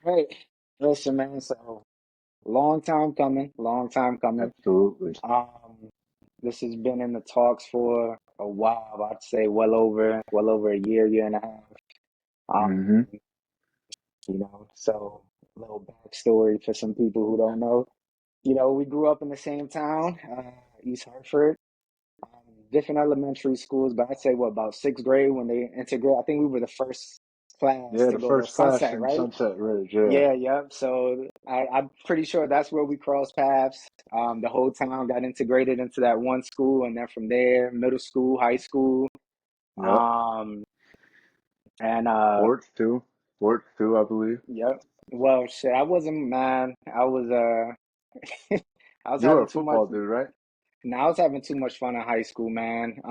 Right. Listen, man, so long time coming, long time coming. Absolutely. Um, this has been in the talks for a while. I'd say well over a year and a half. Hmm. Um, so a little backstory for some people who don't know. We grew up in the same town, East Hartford. Different elementary schools, but I'd say what about sixth grade when they integrate. I think we were the first class Yeah, to the go to first class Sunset, in right? Sunset Ridge. Yeah. Yeah, yep. So I'm pretty sure that's where we crossed paths. The whole town got integrated into that one school, and then from there, middle school, high school, Yep. um, and Sports too. Sports too, I believe. yep. Well, shit, I wasn't man. I was I was You were having a too much. football dude, right? No, I was having too much fun in high school, man.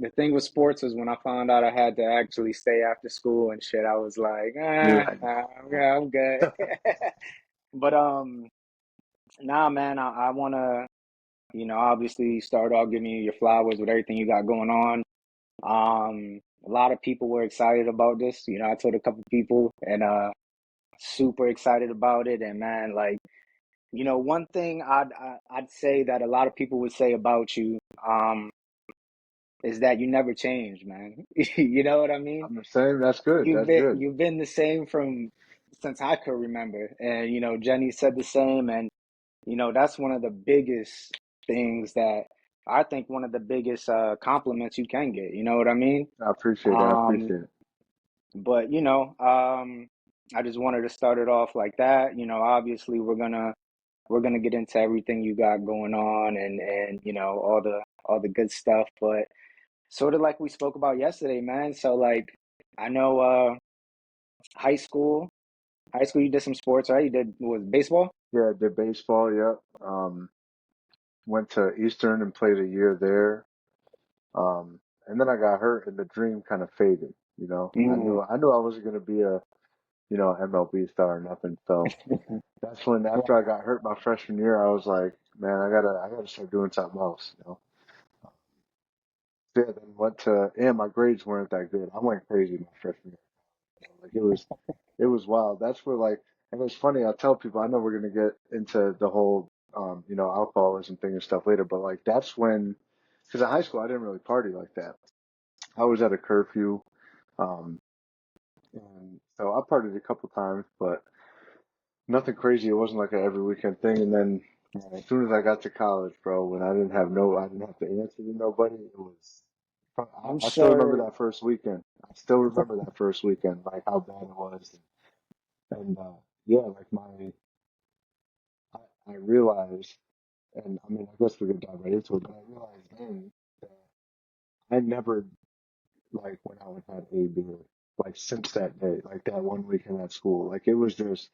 The thing with sports was when I found out I had to actually stay after school and shit, I was like, You're like, yeah, I'm good. nah. But nah, man, I wanna, obviously start off giving you your flowers with everything you got going on. A lot of people were excited about this. I told a couple people and super excited about it. And man, like, one thing I'd say that a lot of people would say about you, is that you never change, man. You know what I mean? I'm the same. That's good. You've That's been good. you've been the same from since I could remember. And Jenny said the same. And that's one of the biggest things that I think one of the biggest compliments you can get. You know what I mean? I appreciate it. I Um, appreciate it. but I just wanted to start it off like that. Obviously we're gonna get into everything you got going on and all the good stuff. But sort of like we spoke about yesterday, man. So like I know high school, high school you did some sports, right? You did was baseball? Yeah, I did baseball. Yep. Went to Eastern and played a year there. And then I got hurt, and the dream kind of faded. Mm. I knew I wasn't going to be a MLB star or nothing. So that's when, after I Right. got hurt my freshman year, I was like, man, I gotta start doing something else. Yeah, then went to, and my grades weren't that good. I went crazy my freshman year. Like it was wild. That's where like, and it's funny. I tell people, I know we're gonna get into the whole, alcoholism thing and stuff later, but like that's when, because in high school I didn't really party like that. I was at a curfew, um, and so I partied a couple times, but nothing crazy. It wasn't like a every weekend thing. And then as soon as I got to college, bro, when I didn't have to answer to nobody. It was. I'm I still remember sure. that first weekend. I still remember that first weekend, like how bad it was. And yeah, like I, I realized, and I mean, I guess we could dive right into it, but I realized then that I never, like, went out and had a beer, like, since that day, like that one weekend at school. Like, it was just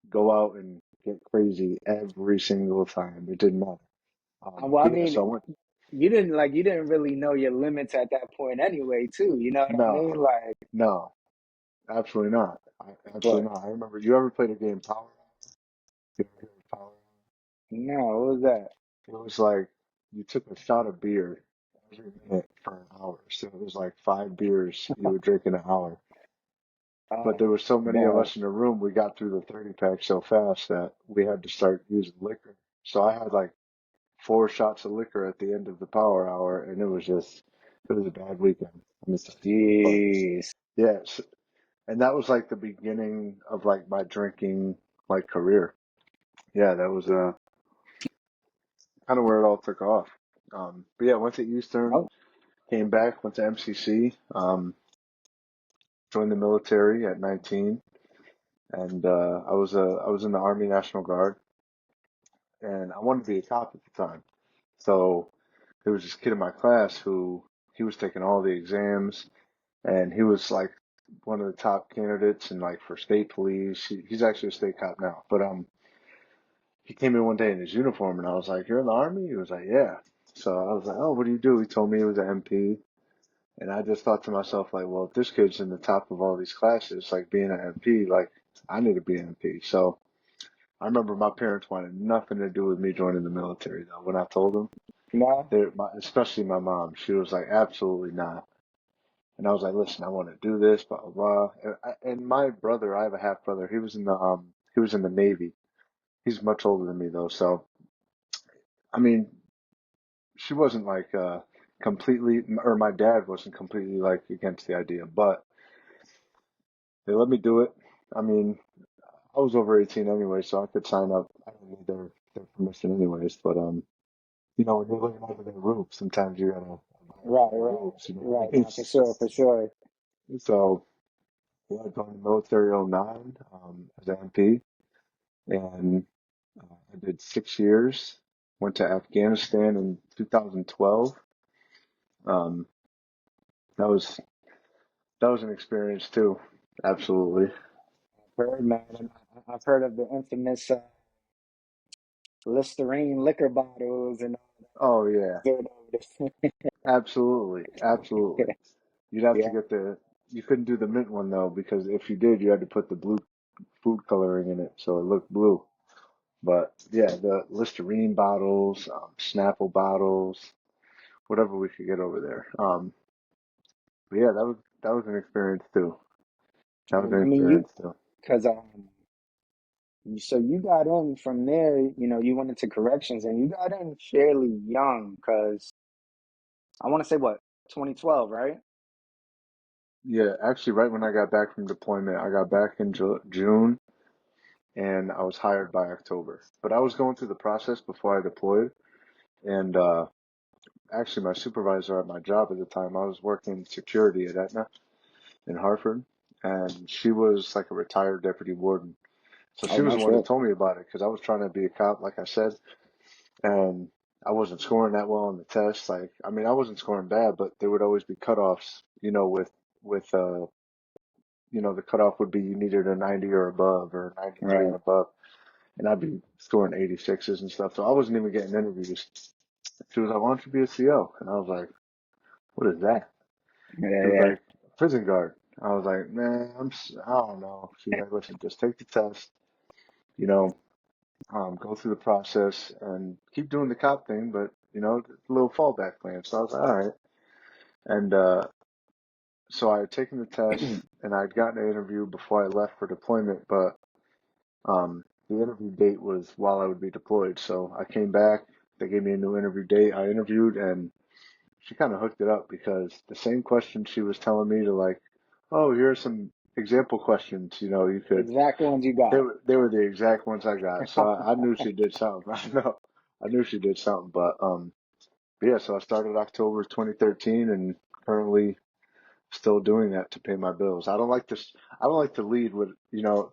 go out and get crazy every single time. It didn't matter. Well, I Yeah, mean, so I went, you didn't really know your limits at that point anyway, too. You know what I no, mean? Like, no, absolutely not. but Absolutely not. I remember, you ever played a game, Power? You ever heard of Power? no, what was that? It was like you took a shot of beer every minute for an hour. So it was like 5 beers you would drink in an hour. But Oh, there were so many of dog. us in the room, we got through the 30 pack so fast that we had to start using liquor. So I had like 4 shots of liquor at the end of the power hour, and it was a bad weekend. Let me tell you. But Jeez. yes, and that was like the beginning of like my drinking like career. Yeah, that was kind of where it all took off. But yeah, went to Eastern, Oh, came back, went to MCC, joined the military at 19, and I was in the Army National Guard, and I wanted to be a cop at the time. So there was this kid in my class who he was taking all the exams, and he was like one of the top candidates and like for state police. He's actually a state cop now, but he came in one day in his uniform, and I was like, "You're in the Army?" He was like, "Yeah." So I was like, "Oh, what do you do?" He told me he was an MP. And I just thought to myself, like, well, if this kid's in the top of all these classes, like being an MP, like I need to be an MP. So I remember my parents wanted nothing to do with me joining the military, though. When I told them, no. especially my mom, she was like, absolutely not. And I was like, listen, I want to do this, blah, blah, blah. And my brother, I have a half brother. He was in the Navy. He's much older than me though. So, I mean, she wasn't like, completely, or my dad wasn't completely like against the idea, but they let me do it. I mean, I was over 18 anyway, so I could sign up. I don't need their permission anyways, but, when you're living under their roof, sometimes you gotta abide by Right, their right, rules, you know what right. I mean? No, for sure, for sure. So, yeah, I joined the military '09 as an MP, and I did 6 years. Went to Afghanistan in 2012. Um, that was that was an experience too. Absolutely. I've heard, man. And I've heard of the infamous Listerine liquor bottles and all Oh yeah, that. absolutely, absolutely. You'd have to Yeah, get you couldn't do the mint one though, because if you did, you had to put the blue food coloring in it so it looked blue. But yeah, the Listerine bottles, Snapple bottles, whatever we could get over there. But yeah, that was an experience too. That was an I mean, you, experience too. because so you got in from there. You went into corrections, and you got in fairly young. Because I want to say what 2012, right? Yeah, actually, right when I got back from deployment, I got back in June, and I was hired by October. But I was going through the process before I deployed, and actually, my supervisor at my job at the time, I was working security at Aetna in Hartford, and she was like a retired deputy warden. So Oh she was no the one that shit. told me about it because I was trying to be a cop, like I said, and I wasn't scoring that well on the test. Like, I mean, I wasn't scoring bad, but there would always be cutoffs, with the cutoff would be you needed a 90 or above or 93 and Right. above, and I'd be scoring 86s and stuff. So I wasn't even getting interviews. She was like, "Why don't you be a CO?" And I was like, "What is that?" Yeah, She was yeah. like, "Prison guard." I was like, "Man, I don't know." She's like, "Listen, just take the test, you know, go through the process and keep doing the cop thing, but a little fallback plan." So I was like, "All right." And so I had taken the test and I'd gotten an interview before I left for deployment, but the interview date was while I would be deployed. So I came back, they gave me a new interview date. I interviewed and she kind of hooked it up because the same question she was telling me to, like, oh, here are some example questions, you could, Exact ones you they got. were the exact ones I got. So I knew she did something. I know. I knew she did something, but yeah, so I started October 2013 and currently still doing that to pay my bills. I don't like to lead with,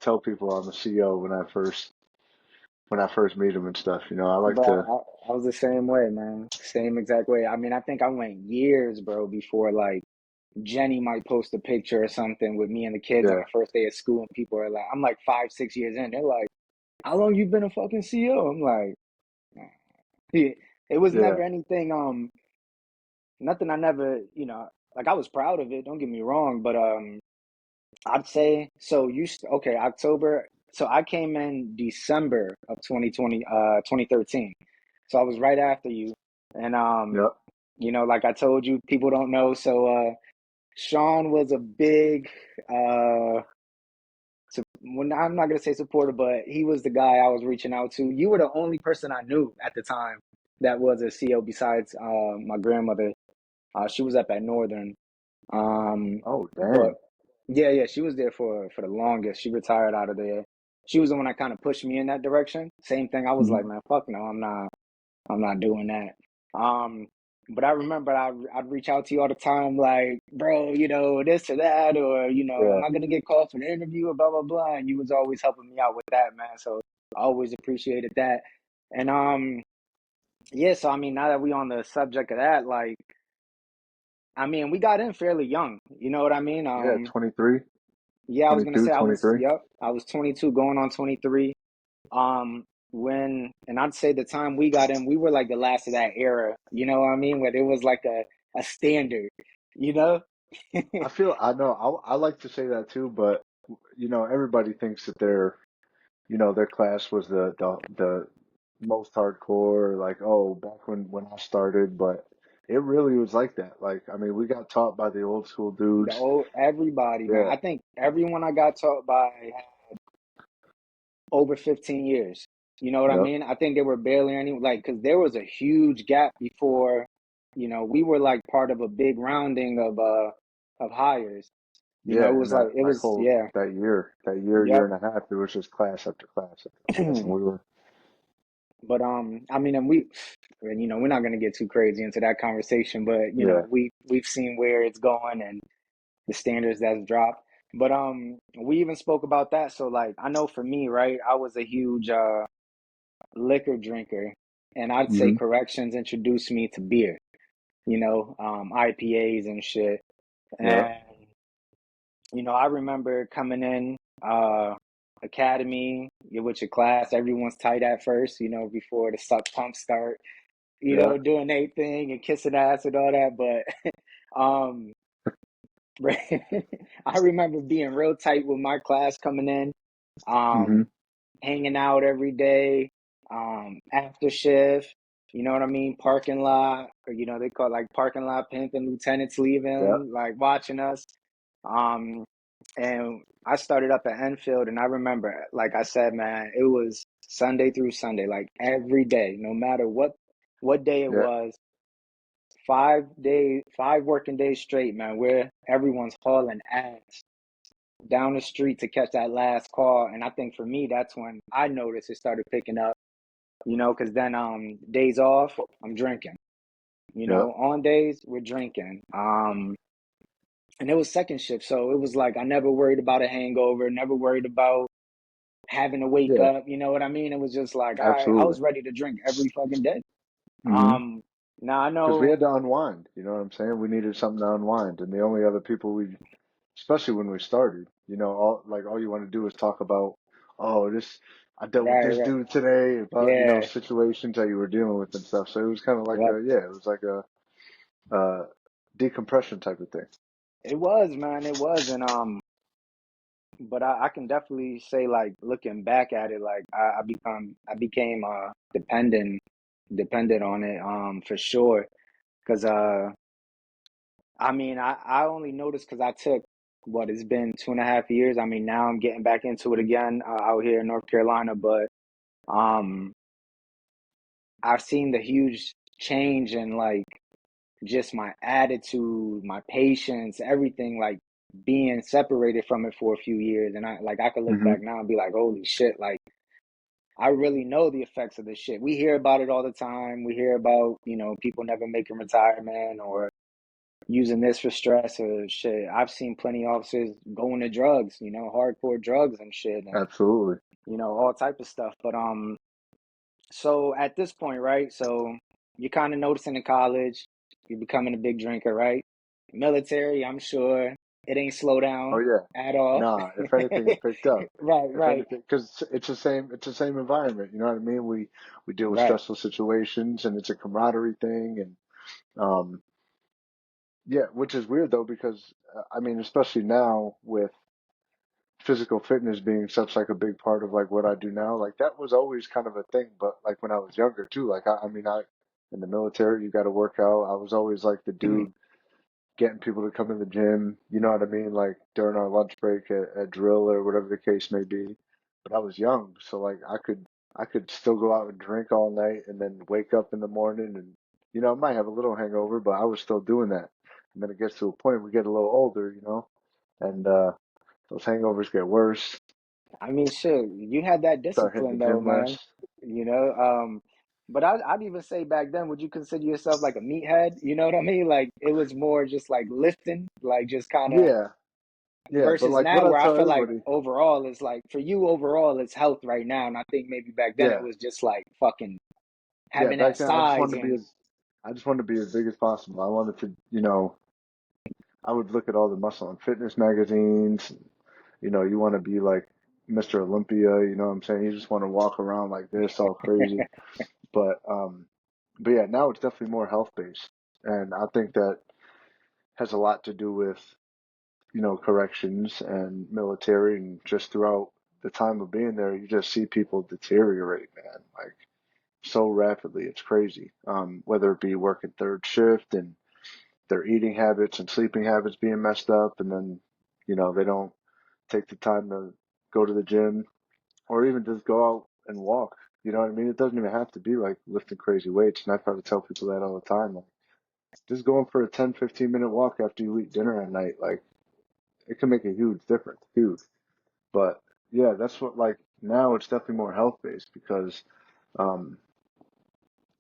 tell people I'm a CEO when I first meet them and stuff. I like Bro, to, I was the same way, man. Same exact way. I mean, I think I went years, bro, before like Jenny might post a picture or something with me and the kids on yeah, the first day of school, and people are like, I'm like 5, 6 years in. They're like, how long you been a fucking CEO? I'm like, "Yeah." It was yeah, never anything, nothing I never, like I was proud of it, don't get me wrong, but I'd say so okay, October. So I came in December of 2020, 2013. So I was right after you. And yep, like I told you, people don't know. So Shawn was a big when I'm not gonna say supporter, but he was the guy I was reaching out to. You were the only person I knew at the time that was a CO besides my grandmother. She was up at Northern. oh, But dang, yeah, yeah, she was there for the longest. She retired out of there. She was the one that kind of pushed me in that direction. Same thing. I was hmm like, man, fuck no, I'm not doing that. Um, but I remember I'd reach out to you all the time, like, bro, this or that, or am yeah, I gonna get called for the interview or blah blah blah? And you was always helping me out with that, man. So I always appreciated that. And yeah, so I mean, now that we on the subject of that, like, I mean, we got in fairly young. You know what I mean? yeah, 23, Yeah, I was gonna 22, say twenty-three. yep, I was 22 going on 23. And I'd say the time we got in, we were like the last of that era, you know what I mean? Where there was like a standard, you know? I know, I like to say that too, but everybody thinks that their class was the most hardcore, like, oh, back when I started, but it really was like that. Like, I mean, we got taught by the old school The dudes. old everybody, man. Yeah, I think everyone I got taught by had over 15 years. You know what I yep, mean? I think they were barely any like because there was a huge gap before, we were like part of a big rounding of hires. yeah. It And was like it that was whole yeah, year yep. and a half, it was just class after class after class, and we were, But I mean, and we're not gonna get too crazy into that conversation, but yeah, we've seen where it's going and the standards that's dropped. But we even spoke about that. So like, I know for me, right, I was a huge liquor drinker, and I'd say hmm, corrections introduced me to beer. IPAs and shit. yeah, And I remember coming in academy, you're with your class, everyone's tight at first, before the suck pumps start, yeah, doing their thing and kissing ass and all that. But um I remember being real tight with my class coming in, hmm, um, hanging out every day, after shift, you know what I mean? Parking lot, or they call it like parking lot pimp and lieutenants yeah, leaving, like watching us. Um, and I started up at Enfield, and I remember, like I said, man, it was Sunday through Sunday, like every day, no matter what day it yeah, was, 5 days, 5 working days straight, man, where everyone's hauling ass down the street to catch that last call. And I think for me, that's when I noticed it started picking up, because then days off, I'm drinking. yeah, On days, we're drinking. And it was second shift. So it was like I never worried about a hangover, never worried about having to wake yeah, up. You know what I mean? It was just like, all right, I absolutely. was ready to drink every fucking day. Hmm. Um, Now I Because we know, had to unwind, you know what I'm saying? We needed something to unwind, and the only other people we, especially when we started, all you want to do is talk about, oh, this, I dealt with right, this right. dude today, about, Yeah. situations that you were dealing with and stuff. So it was kind of like Yep. it was like a, uh, decompression type of thing. It was, man. It was. And but I can definitely say, like, looking back at it, like I became dependent on it, for sure. Cause I mean, I only noticed because I took what, it's been 2.5 years. I mean, now I'm getting back into it again, out here in North Carolina, but um I've seen the huge change in, like, just my attitude, my patience, everything, like being separated from it for a few years. And I could look Hmm. back now and be like, holy shit, like I really know the effects of this shit. We hear about it all the time. We hear about, people never making retirement or using this for stress or shit. I've seen plenty of officers going to drugs, hardcore drugs and shit, and Absolutely. all type of stuff. But so at this point, right? So you're kind of noticing in college, you're becoming a big drinker, right? Military, I'm sure it ain't slow Oh down yeah. at all. Nah, if anything, it picked up. Right, If right, anything, because it's the same environment. You know what I mean? We deal with right. stressful situations, and it's a camaraderie thing, and um, yeah, which is weird though, because I mean, especially now with physical fitness being such like a big part of like what I do now, like that was always kind of a thing. But like when I was younger too, like I mean, I in the military, you got to work out. I was always like the dude getting people to come in the gym, you know what I mean? Like during our lunch break at drill or whatever the case may be. But I was young, so like I could still go out and drink all night and then wake up in the morning and I might have a little hangover, but I was still doing that. And then it gets to a point we get a little older, and those hangovers get worse. I mean, shit, you had that Start hitting the discipline though, gym man. less. You know, um, but I'd even say back then, would you consider yourself like a meathead? You know what I mean? Like it was more just like lifting, like just kind of Yeah, yeah, but versus like what now I where I tell feel like everybody, overall it's like for you overall it's health right now. And I think maybe back then it yeah, was just like fucking yeah, having that back then size and I just wanted to be as big as possible. I wanted to, I would look at all the muscle and fitness magazines. You want to be like Mr. Olympia, you know what I'm saying? You just want to walk around like this, all crazy. But but yeah, now it's definitely more health based. And I think that has a lot to do with, corrections and military and just throughout the time of being there, you just see people deteriorate, man. Like so rapidly. It's crazy. Whether it be working third shift and their eating habits and sleeping habits being messed up, and then, they don't take the time to go to the gym or even just go out and walk. You know what I mean? It doesn't even have to be like lifting crazy weights. And I try to tell people that all the time. Like, just going for a 10, 15-minute walk after you eat dinner at night, like, it can make a huge difference. Huge. But yeah, that's what, like, now it's definitely more health based because, um,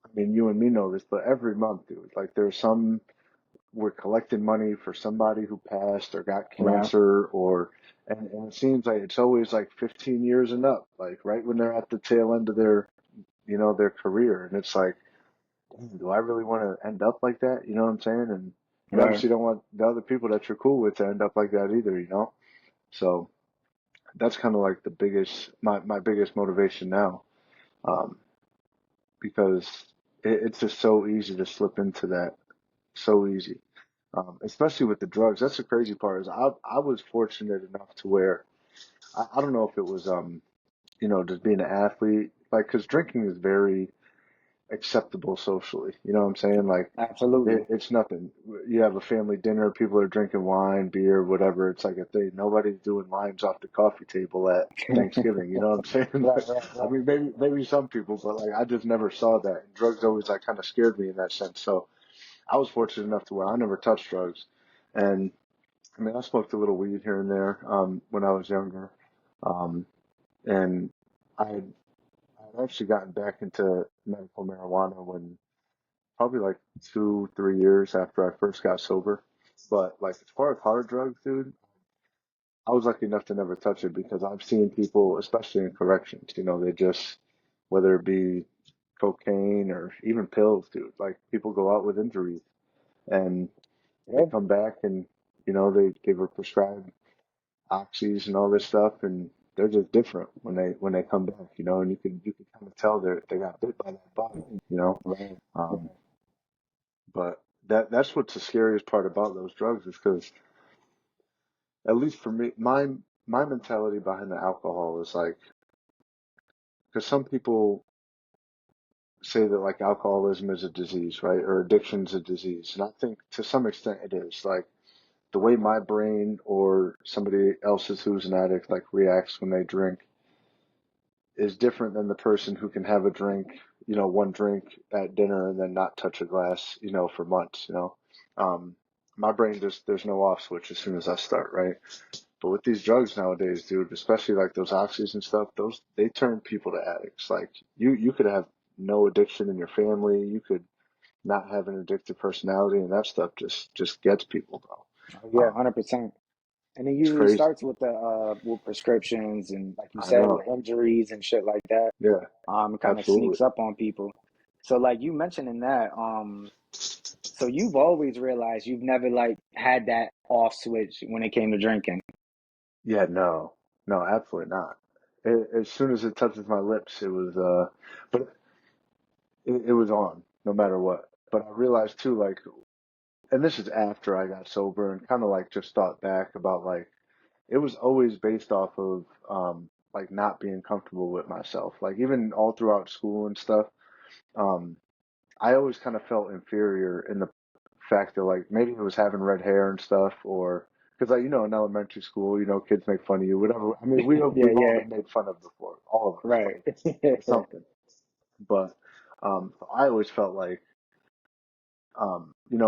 I mean, you and me know this, but every month, dude, like, we're collecting money for somebody who passed or got Right. cancer and it seems like it's always like 15 years and up, like right when they're at the tail end of their career. And it's like, "Damn, do I really want to end up like that?" You know what I'm saying? And you Right. obviously don't want the other people that you're cool with to end up like that either, you know? So that's kind of like my biggest motivation now. Um, because it's just so easy to slip into that. So easy. Especially with the drugs. That's the crazy part is I was fortunate enough to where I don't know if it was just being an athlete, like, because drinking is very acceptable socially. You know what I'm saying? Like, Absolutely. it's nothing. You have a family dinner, people are drinking wine, beer, whatever. It's like a thing. Nobody's doing lines off the coffee table at Thanksgiving. You know what I'm saying? Right. Like, Right. I Right. mean, maybe some people, but like I just never saw that. And drugs always like kind of scared me in that sense. So I was fortunate enough to where I never touched drugs, and I mean, I smoked a little weed here and there when I was younger, um, and I had actually gotten back into medical marijuana when probably like 2, 3 years after I first got sober. But like as far as hard drugs, dude, I was lucky enough to never touch it because I've seen people, especially in corrections, they just, whether it be cocaine or even pills, dude, like people go out with injuries and they Yeah. come back and they were prescribed oxys and all this stuff, and they're just different when they come back, and you can kind of tell they got bit by that bug, you know. Right. Um, Right. but that's what's the scariest part about those drugs is because at least for me, my mentality behind the alcohol is like because some people say that like alcoholism is a disease, right, or addiction's a disease, and I think to some extent it is. Like the way my brain or somebody else's who's an addict like reacts when they drink is different than the person who can have a drink, one drink at dinner and then not touch a glass, for months, Um, my brain just, there's no off switch as soon as I start, right? But with these drugs nowadays, dude, especially like those oxys and stuff, they turn people to addicts. Like you could have no addiction in your family. You could not have an addictive personality and that stuff just gets people, Oh, bro. yeah. 100%. And it It's usually crazy. starts with prescriptions and, like you I said, know. with injuries and shit like that. Yeah, It kind of absolutely. sneaks up on people. So, like you mentioning that, so you've always realized you've never like had that off switch when it came to drinking. Yeah, no, no, absolutely not. As soon as it touches my lips, but it was on no matter what. But I realized too, like, and this is after I got sober and kind of like just thought back about like, it was always based off of, like not being comfortable with myself. Like even all throughout school and stuff, um, I always kind of felt inferior in the fact that like maybe it was having red hair and stuff, or because like in elementary school, kids make fun of you, whatever. I mean, Yeah, we've all yeah, been made fun of before, all of us, right. for something. But I always felt like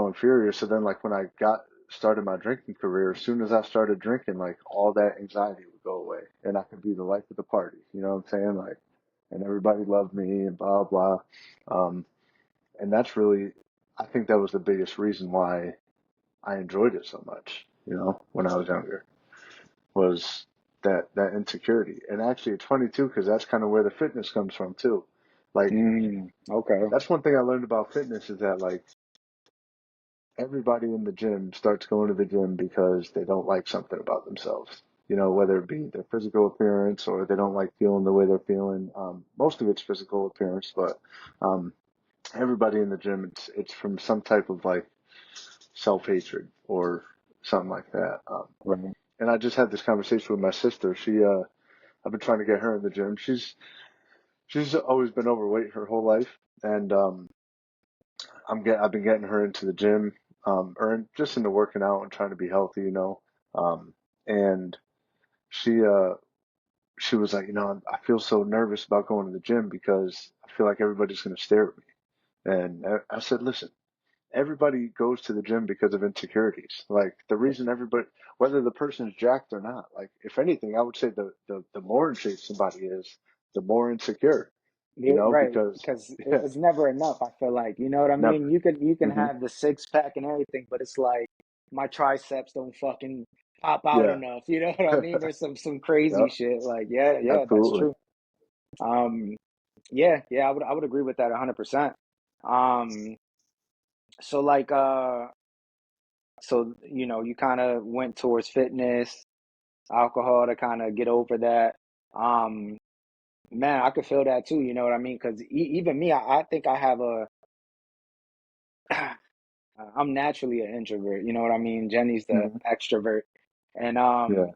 inferior. So then like when I got started my drinking career, as soon as I started drinking, like all that anxiety would go away, and I could be the life of the party. You know what I'm saying? Like, and everybody loved me and blah blah. Um, and that's really, I think that was the biggest reason why I enjoyed it so much, when I was younger, was that insecurity. And actually, it's funny too, because that's kind of where the fitness comes from too. Like, Okay. that's one thing I learned about fitness is that like everybody in the gym starts going to the gym because they don't like something about themselves. Whether it be their physical appearance or they don't like feeling the way they're feeling. Most of it's physical appearance, but um, everybody in the gym, it's from some type of like self-hatred or something like that. Right. And I just had this conversation with my sister. I've been trying to get her in the gym. she's always been overweight her whole life, and I've been getting her into the gym, or just into working out and trying to be healthy, you know. And she she was like, you know, I feel so nervous about going to the gym because I feel like everybody's going to stare at me. And I said, listen, everybody goes to the gym because of insecurities. Like the reason everybody, whether the person is jacked or not, like if anything, I would say the more in shape somebody is, the more insecure, you Yeah, know, right, because because yeah, it's never enough. I feel like, you know what I mean. never. You can Hmm. have the six pack and everything, but it's like my triceps don't fucking pop out Yeah. enough. You know what I mean? There's some crazy Yep. shit. Like, yeah, yeah, that's Absolutely. true. Um, yeah, yeah, I would agree with that 100%. Um, so like, so you kind of went towards fitness, alcohol to kind of get over that. Um, man, I could feel that too. You know what I mean? Because even me, I think I have a I'm naturally an introvert, you know what I mean? Jenny's the Hmm. extrovert. And Yeah.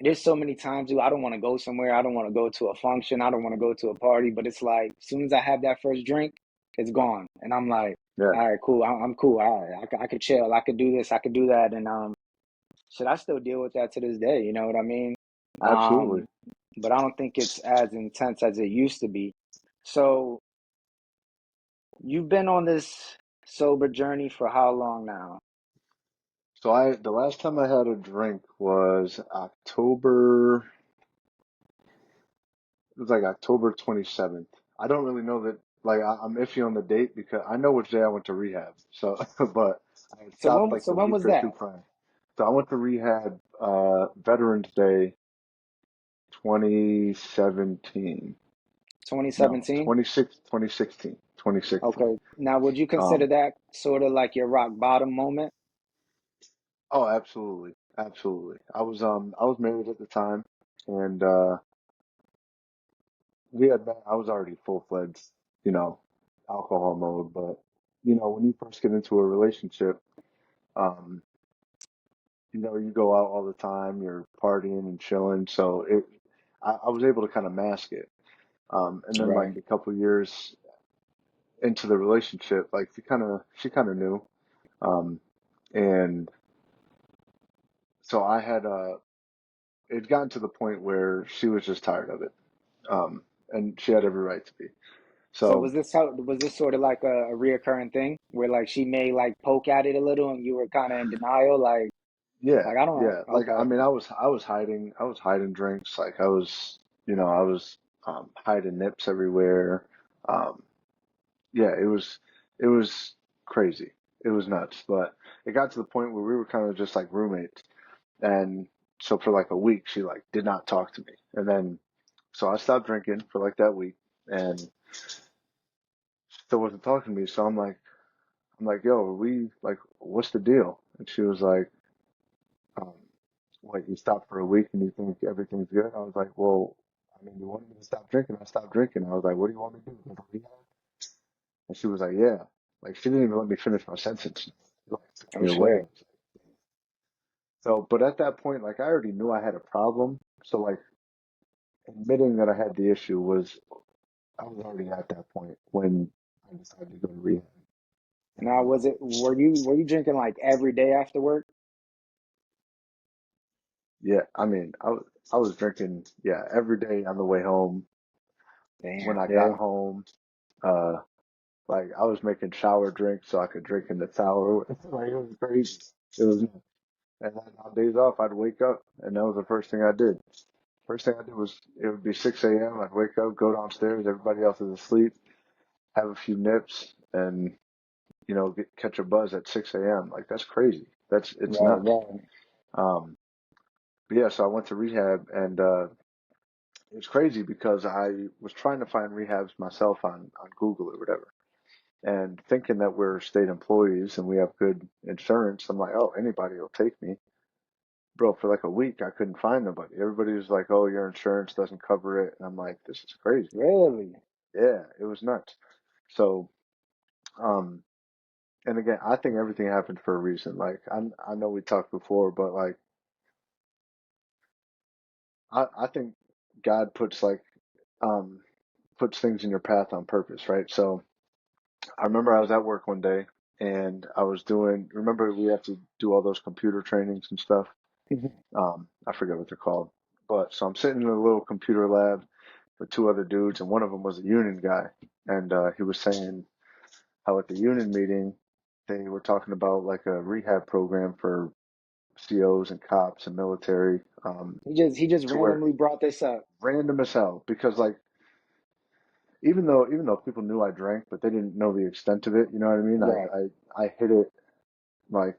there's so many times, dude, I don't want to go somewhere. I don't want to go to a function. I don't want to go to a party. But it's like, as soon as I have that first drink, it's gone. And I'm like, Yeah. all right, cool. I'm cool. All right, I could chill. I could do this. I could do that. And should I still deal with that to this day? You know what I mean? Absolutely. Um, but I don't think it's as intense as it used to be. So you've been on this sober journey for how long now? So the last time I had a drink was October, it was like October 27th. I don't really know that, like, I'm iffy on the date because I know which day I went to rehab. So, but I had So stopped when like so the when week was or two that? prior. So I went to rehab, Veterans Day 2017. No, 2017? 2016. 2016. Okay. Now, would you consider Um, that sort of like your rock bottom moment? oh, absolutely. Absolutely. I was married at the time, and we had met, I was already full-fledged, you know, alcohol mode, but you know, when you first get into a relationship, um, you know, you go out all the time, you're partying and chilling, so I was able to kind of mask it. And then like Right. a couple years into the relationship, like she kind of knew, um, and so I had it gotten to the point where she was just tired of it, and she had every right to be. So So was this sort of like a reoccurring thing where like she may like poke at it a little and you were kind of in denial, yeah, like I don't know. yeah. Like I Okay. mean, I was hiding drinks. Like I was, you know, I was hiding nips everywhere. Um, yeah, it was crazy. It was nuts. But it got to the point where we were kind of just like roommates. And so for like a week, she like did not talk to me. And then so I stopped drinking for like that week, and she still wasn't talking to me. So I'm like, yo, are we like, what's the deal? And she was like, um, what, you stopped for a week and you think everything's good? I was like, well, I mean, you wanted me to stop drinking. I stopped drinking. I was like, what do you want me to do? Go to rehab? And she was like, yeah. Like, she didn't even let me finish my sentence. She like took Oh me away. shit. So, but at that point, like, I already knew I had a problem. So, like, admitting that I had the issue was, I was already at that point when I decided to go to rehab. Now, And were you drinking like every day after work? yeah, I mean, I was drinking, yeah, every day on the way home. When Damn. I got Yeah. home, uh, like I was making shower drinks so I could drink in the shower. Like it was crazy. It was, and then on days off, I'd wake up, and that was the first thing I did. First thing I did was it would be 6 a.m. I'd wake up, go downstairs, everybody else is asleep, have a few nips, and you know catch a buzz at 6 a.m. Like that's crazy. It's Right, nuts. right. Um, but yeah, so I went to rehab, and it was crazy because I was trying to find rehabs myself on Google or whatever. And thinking that we're state employees and we have good insurance, I'm like, oh, anybody will take me. Bro, for like a week, I couldn't find nobody. Everybody was like, oh, your insurance doesn't cover it. And I'm like, this is crazy. Really? Yeah, it was nuts. So, um, and again, I think everything happened for a reason. Like, I know we talked before, but like, I think God puts like, um, puts things in your path on purpose, right? So I remember I was at work one day and I was doing, remember we have to do all those computer trainings and stuff. Mhm. I forget what they're called. But so I'm sitting in a little computer lab with two other dudes, and one of them was a union guy. And he was saying how at the union meeting, they were talking about like a rehab program for COs and cops and military, He just to where randomly brought this up. random as hell. Because like even though people knew I drank, but they didn't know the extent of it. You know what I mean? Right. I hid it like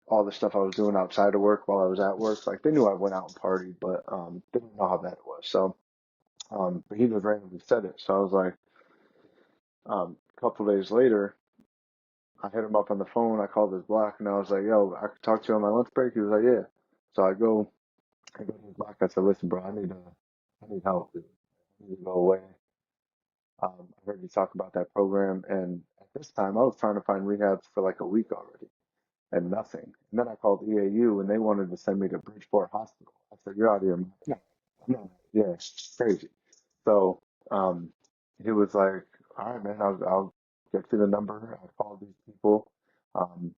all the stuff I was doing outside of work while I was at work. Like they knew I went out and partied, but they didn't know how bad it was. So but he just randomly said it. So I was like, a couple of days later, I hit him up on the phone. I called his block and I was like, yo, I could talk to you on my lunch break. He was like, yeah. So I go to his block. I said, listen, bro, I need help, dude. I need to go away. I heard you talk about that program, and at this time, I was trying to find rehabs for like a week already, and nothing. And then I called EAU, and they wanted to send me to Bridgeport Hospital. I said, "You're out of your mind." No. No, yeah, it's crazy. So um, he was like, "All right, man, I'll get you the number." I called these people. Um,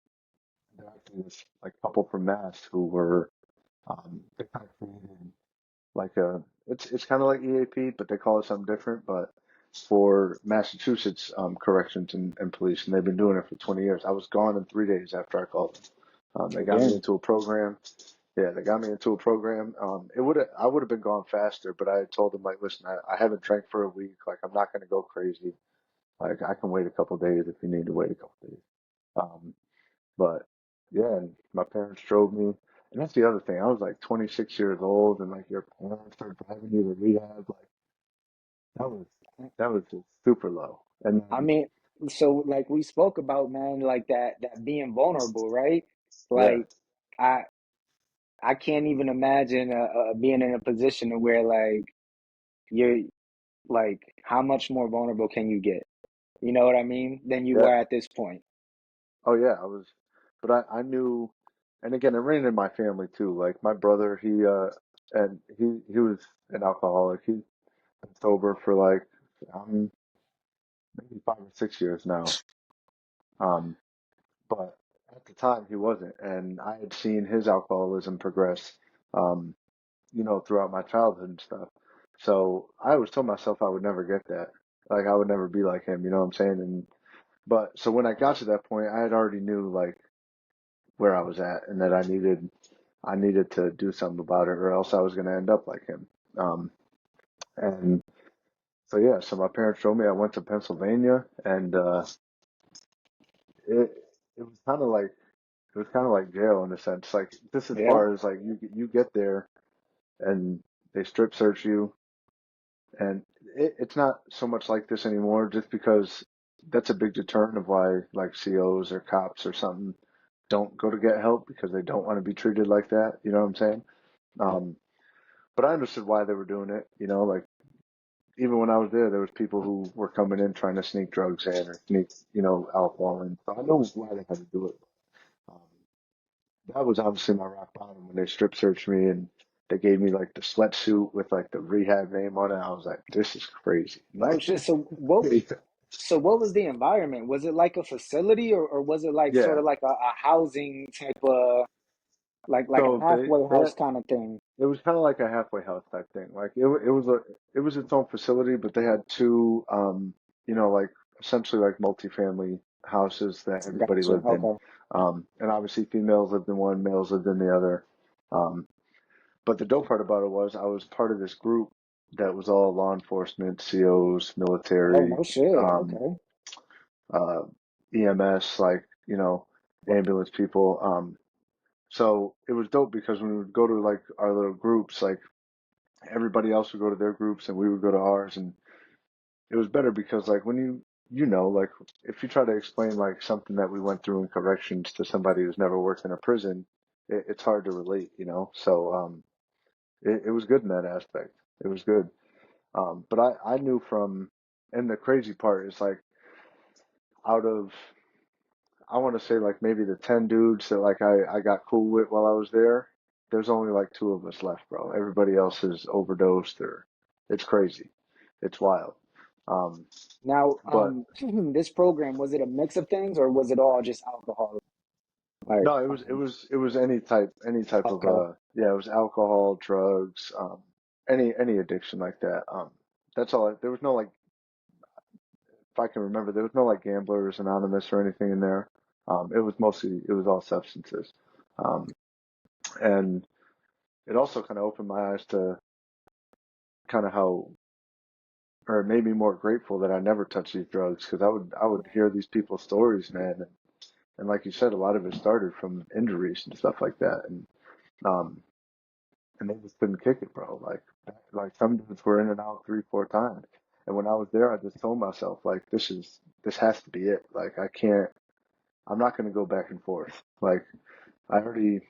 they're actually this like couple from Mass who were they kind of created like a it's kind of like EAP, but they call it something different. But for Massachusetts corrections and police, and they've been doing it for 20 years. I was gone in 3 days after I called them. They got me Again. into a program. Yeah, they got me into a program. It would I would have been gone faster, but I told them like, listen, I haven't drank for a week. Like, I'm not going to go crazy. Like, I can wait a couple days if you need to wait a couple days. Um, but yeah, and my parents drove me. And that's the other thing. I was like 26 years old, and like your parents are driving you to rehab. Like that was that was just super low. And I then mean, so like we spoke about, man, like that being vulnerable, right? yeah, Like I I can't even imagine being in a position to where like you're like how much more vulnerable can you get? You know what I mean? Than you yeah. are at this point. Oh yeah, I was, but I knew, and again, it ran in my family too. Like my brother, and he was an alcoholic. He's been sober for like maybe 5 or 6 years now. Um, but at the time he wasn't, and I had seen his alcoholism progress, um, throughout my childhood and stuff. So I always told myself I would never get that. Like I would never be like him, you know what I'm saying? But so when I got to that point, I had already knew like where I was at and that I needed to do something about it or else I was going to end up like him. Um, and so yeah, so my parents drove me. I went to Pennsylvania, and it it was kind of like it was kind of like jail in a sense. Like just as Yeah. far as like you get there and they strip search you, and it's not so much like this anymore, just because that's a big deterrent of why like COs or cops or something don't go to get help because they don't want to be treated like that. You know what I'm saying? Um, but I understood why they were doing it. Like even when I was there was people who were coming in trying to sneak drugs in or sneak, alcohol in. So I know why they had to do it. Um, that was obviously my rock bottom when they strip searched me and they gave me like the sweatsuit with like the rehab name on it. I was like, this is crazy. No Like, shit. So what was the environment? Was it like a facility or was it like sort yeah. of like a housing type of like a So halfway house kind of thing? it was kind of like a halfway house type thing. Like it was its own facility, but they had two, like essentially like multifamily houses that everybody Gotcha. lived in. Okay. And obviously females lived in one, males lived in the other. Um, but the dope part about it was I was part of this group that was all law enforcement, COs, Oh military, no shit. um, Okay. uh, EMS, like, ambulance people. So it was dope because when we would go to like our little groups, like everybody else would go to their groups and we would go to ours, and it was better because like when like if you try to explain like something that we went through in corrections to somebody who's never worked in a prison, it's hard to relate. So it was good in that aspect. It was good. But I knew and the crazy part is like out of I want to say like maybe the 10 dudes that like I got cool with while I was there, there's only like two of us left, bro. Everybody else is overdosed or it's crazy. It's wild. Um, Now, but this program, was it a mix of things or was it all just alcohol? Like, no, it was any type of okay, yeah, it was alcohol, drugs, any addiction like that. That's all. There was no like, if I can remember, there was no like Gamblers Anonymous or anything in there. It was all substances. Um, and it also kind of opened my eyes to kind of how, or it made me more grateful that I never touched these drugs, because I would hear these people's stories, man, and like you said, a lot of it started from injuries and stuff like that, um, and they just couldn't kick it, bro. Like some dudes were in and out 3, 4 times, and when I was there, I just told myself like, this has to be it. Like I can't, I'm not going to go back and forth. Like I already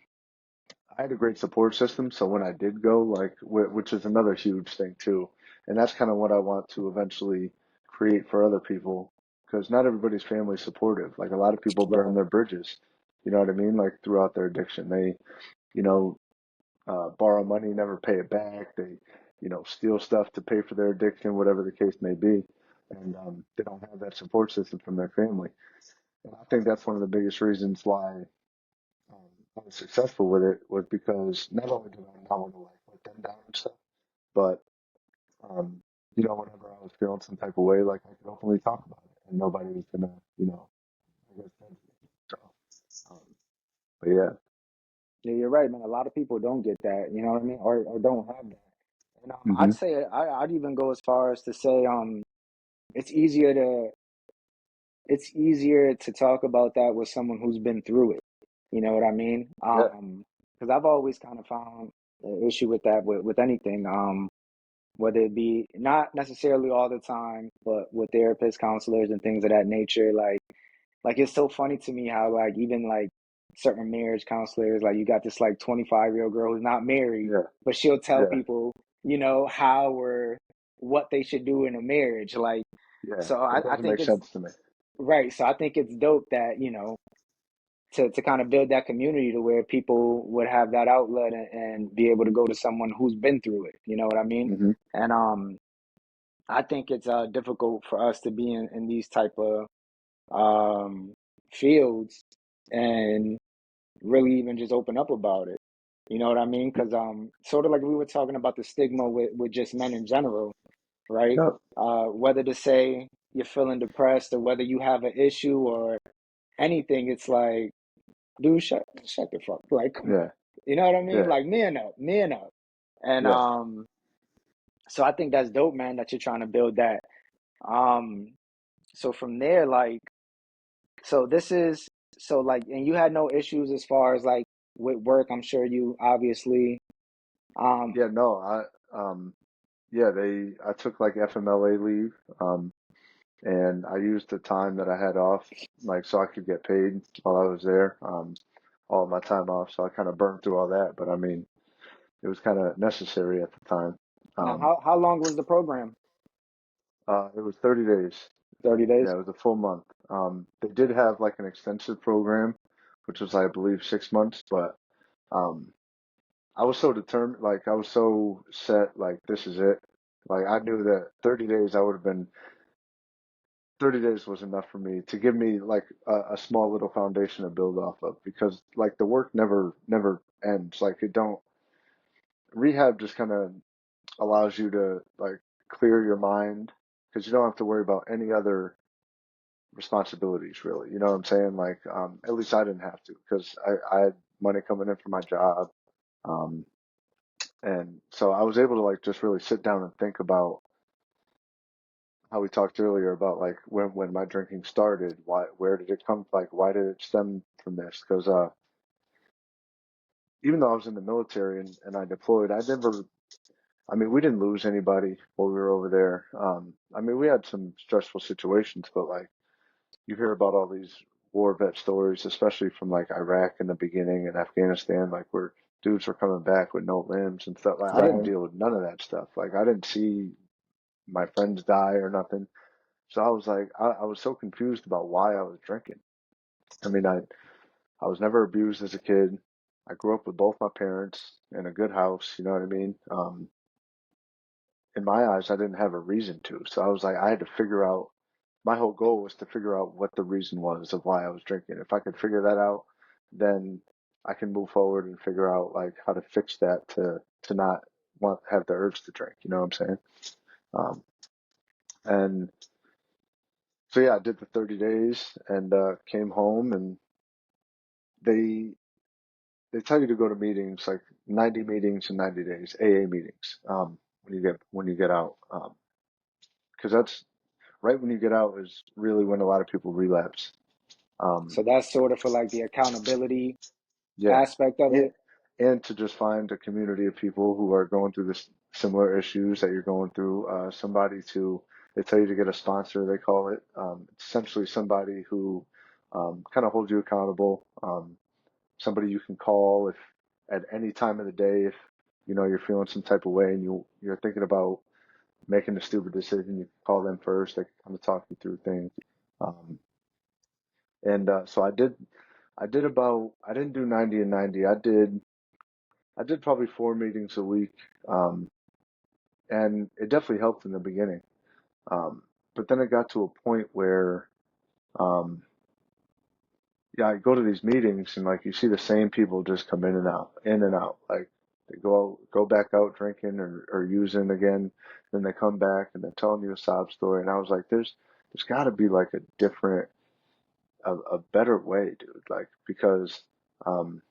I had a great support system, so when I did go, like, which is another huge thing too, and that's kind of what I want to eventually create for other people, because not everybody's family supportive. Like a lot of people burn right. their bridges, you know what I mean? Like throughout their addiction, you know, borrow money, never pay it back. They, steal stuff to pay for their addiction, whatever the case may be, and they don't have that support system from their family. And I think that's one of the biggest reasons why I was successful with it, was because not only did I not want to like let them down and stuff, but um, whenever I was feeling some type of way, like I could openly talk about it, and nobody was gonna, I guess, judge me. Um, but yeah, Yeah, you're right, man. A lot of people don't get that, you know what I mean, or don't have that. And hmm I'd even go as far as to say, it's easier to it's easier to talk about that with someone who's been through it. You know what I mean? yeah, Because I've always kind of found an issue with that with anything. Whether it be not necessarily all the time, but with therapists, counselors, and things of that nature. Like it's so funny to me how like even like certain marriage counselors, like you got this like 25-year-old girl who's not married, yeah, but she'll tell yeah, people, how or what they should do in a marriage. Like, yeah. so It I doesn't think make it's sense to me. right. So I think it's dope that, to kind of build that community to where people would have that outlet and be able to go to someone who's been through it. You know what I mean? hmm And I think it's difficult for us to be in these type of um, fields and really even just open up about it. You know what I mean? Because sort of like we were talking about the stigma with just men in general, right? No, Whether to say you're feeling depressed or whether you have an issue or anything, it's like, dude, shut the fuck, like, come on. yeah, You know what I mean? yeah, Like, man up, man up. And yeah, so I think that's dope, man, that you're trying to build that. Um, so from there, like, so this is so like, and you had no issues as far as like with work. I'm sure you obviously, um, yeah. No, yeah, I took like FMLA leave, and I used the time that I had off, like so I could get paid while I was there, all of my time off. So I kind of burned through all that, but I mean, it was kind of necessary at the time. now Um, how long was the program? it was 30 days. 30 Yeah, days. it was a full month. They did have like an extensive program, which was, I believe, 6 months, but um, I was so determined, like I was so set, like this is it. Like I knew that 30 days, 30 days was enough for me to give me like a small little foundation to build off of, because like the work never ends. Like it don't, rehab just kind of allows you to like clear your mind, because you don't have to worry about any other responsibilities really. You know what I'm saying? Like at least I didn't have to, because I had money coming in from my job. Um, and so I was able to like just really sit down and think about how we talked earlier about like when my drinking started, where did it come, like why did it stem from this? Because even though I was in the military and I deployed, I mean, we didn't lose anybody while we were over there. I mean, we had some stressful situations, but like you hear about all these war vet stories, especially from like Iraq in the beginning and Afghanistan, like where dudes were coming back with no limbs and stuff. Like I didn't Right. deal with none of that stuff. Like I didn't see my friends die or nothing. So I was like, I was so confused about why I was drinking. I mean, I was never abused as a kid. I grew up with both my parents in a good house. You know what I mean? in my eyes, I didn't have a reason to. So I was like, I had to figure out, my whole goal was to figure out what the reason was of why I was drinking. If I could figure that out, then I can move forward and figure out like how to fix that to not want have the urge to drink. You know what I'm saying? Um, and so yeah, I did the 30 days and came home, and they they tell you to go to meetings like 90 meetings in 90 days, AA meetings, when you get out, because that's right when you get out is really when a lot of people relapse. Um, So that's sort of for like the accountability yeah, aspect of and it. and to just find a community of people who are going through this similar issues that you're going through. Somebody to They tell you to get a sponsor, they call it. It's essentially somebody who kind of holds you accountable. Somebody you can call if at any time of the day if you know you're feeling some type of way and you're thinking about making a stupid decision, you can call them first. They can kind of talk you through things. Um, and so I didn't do 90 and 90. I did probably 4 meetings a week. Um, and it definitely helped in the beginning. But then it got to a point where, um, yeah, I go to these meetings and like you see the same people just come in and out, in and out. Like they go back out drinking or using again, then they come back and they're telling you a sob story. And I was like, there's got to be like a different, a better way, dude. Like because, um,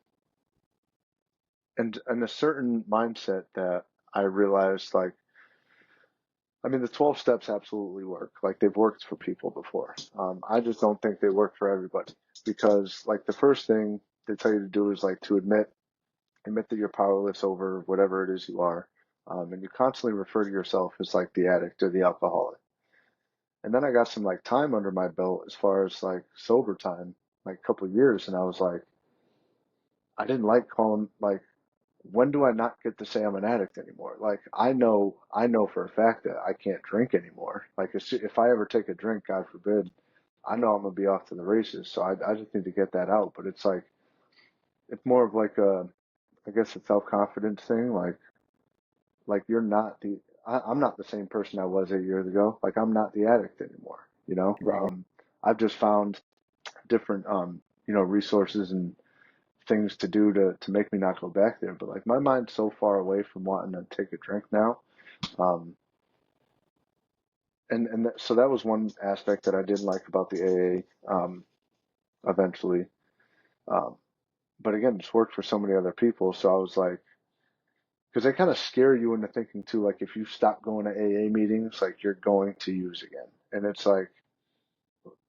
and a certain mindset that I realized like I mean, the 12 steps absolutely work. Like they've worked for people before. I just don't think they work for everybody because, like, the first thing they tell you to do is like to admit that you're powerless over whatever it is you are, and you constantly refer to yourself as like the addict or the alcoholic. And then I got some like time under my belt as far as like sober time, like a couple of years, and I was like, I didn't like calling like when do I not get to say I'm an addict anymore? Like I know for a fact that I can't drink anymore. Like if I ever take a drink, God forbid, I know I'm gonna be off to the races. So I just need to get that out. But it's like it's more of like I guess a self confidence thing. Like you're not I'm not the same person I was 8 years ago. Like I'm not the addict anymore. You know, Right. I've just found different resources and things to do to make me not go back there. But like my mind's so far away from wanting to take a drink now. Um, so that was one aspect that I didn't like about the AA. Eventually, um, but again, it's worked for so many other people. So I was like, because they kind of scare you into thinking too, like if you stop going to AA meetings, like you're going to use again. And it's like,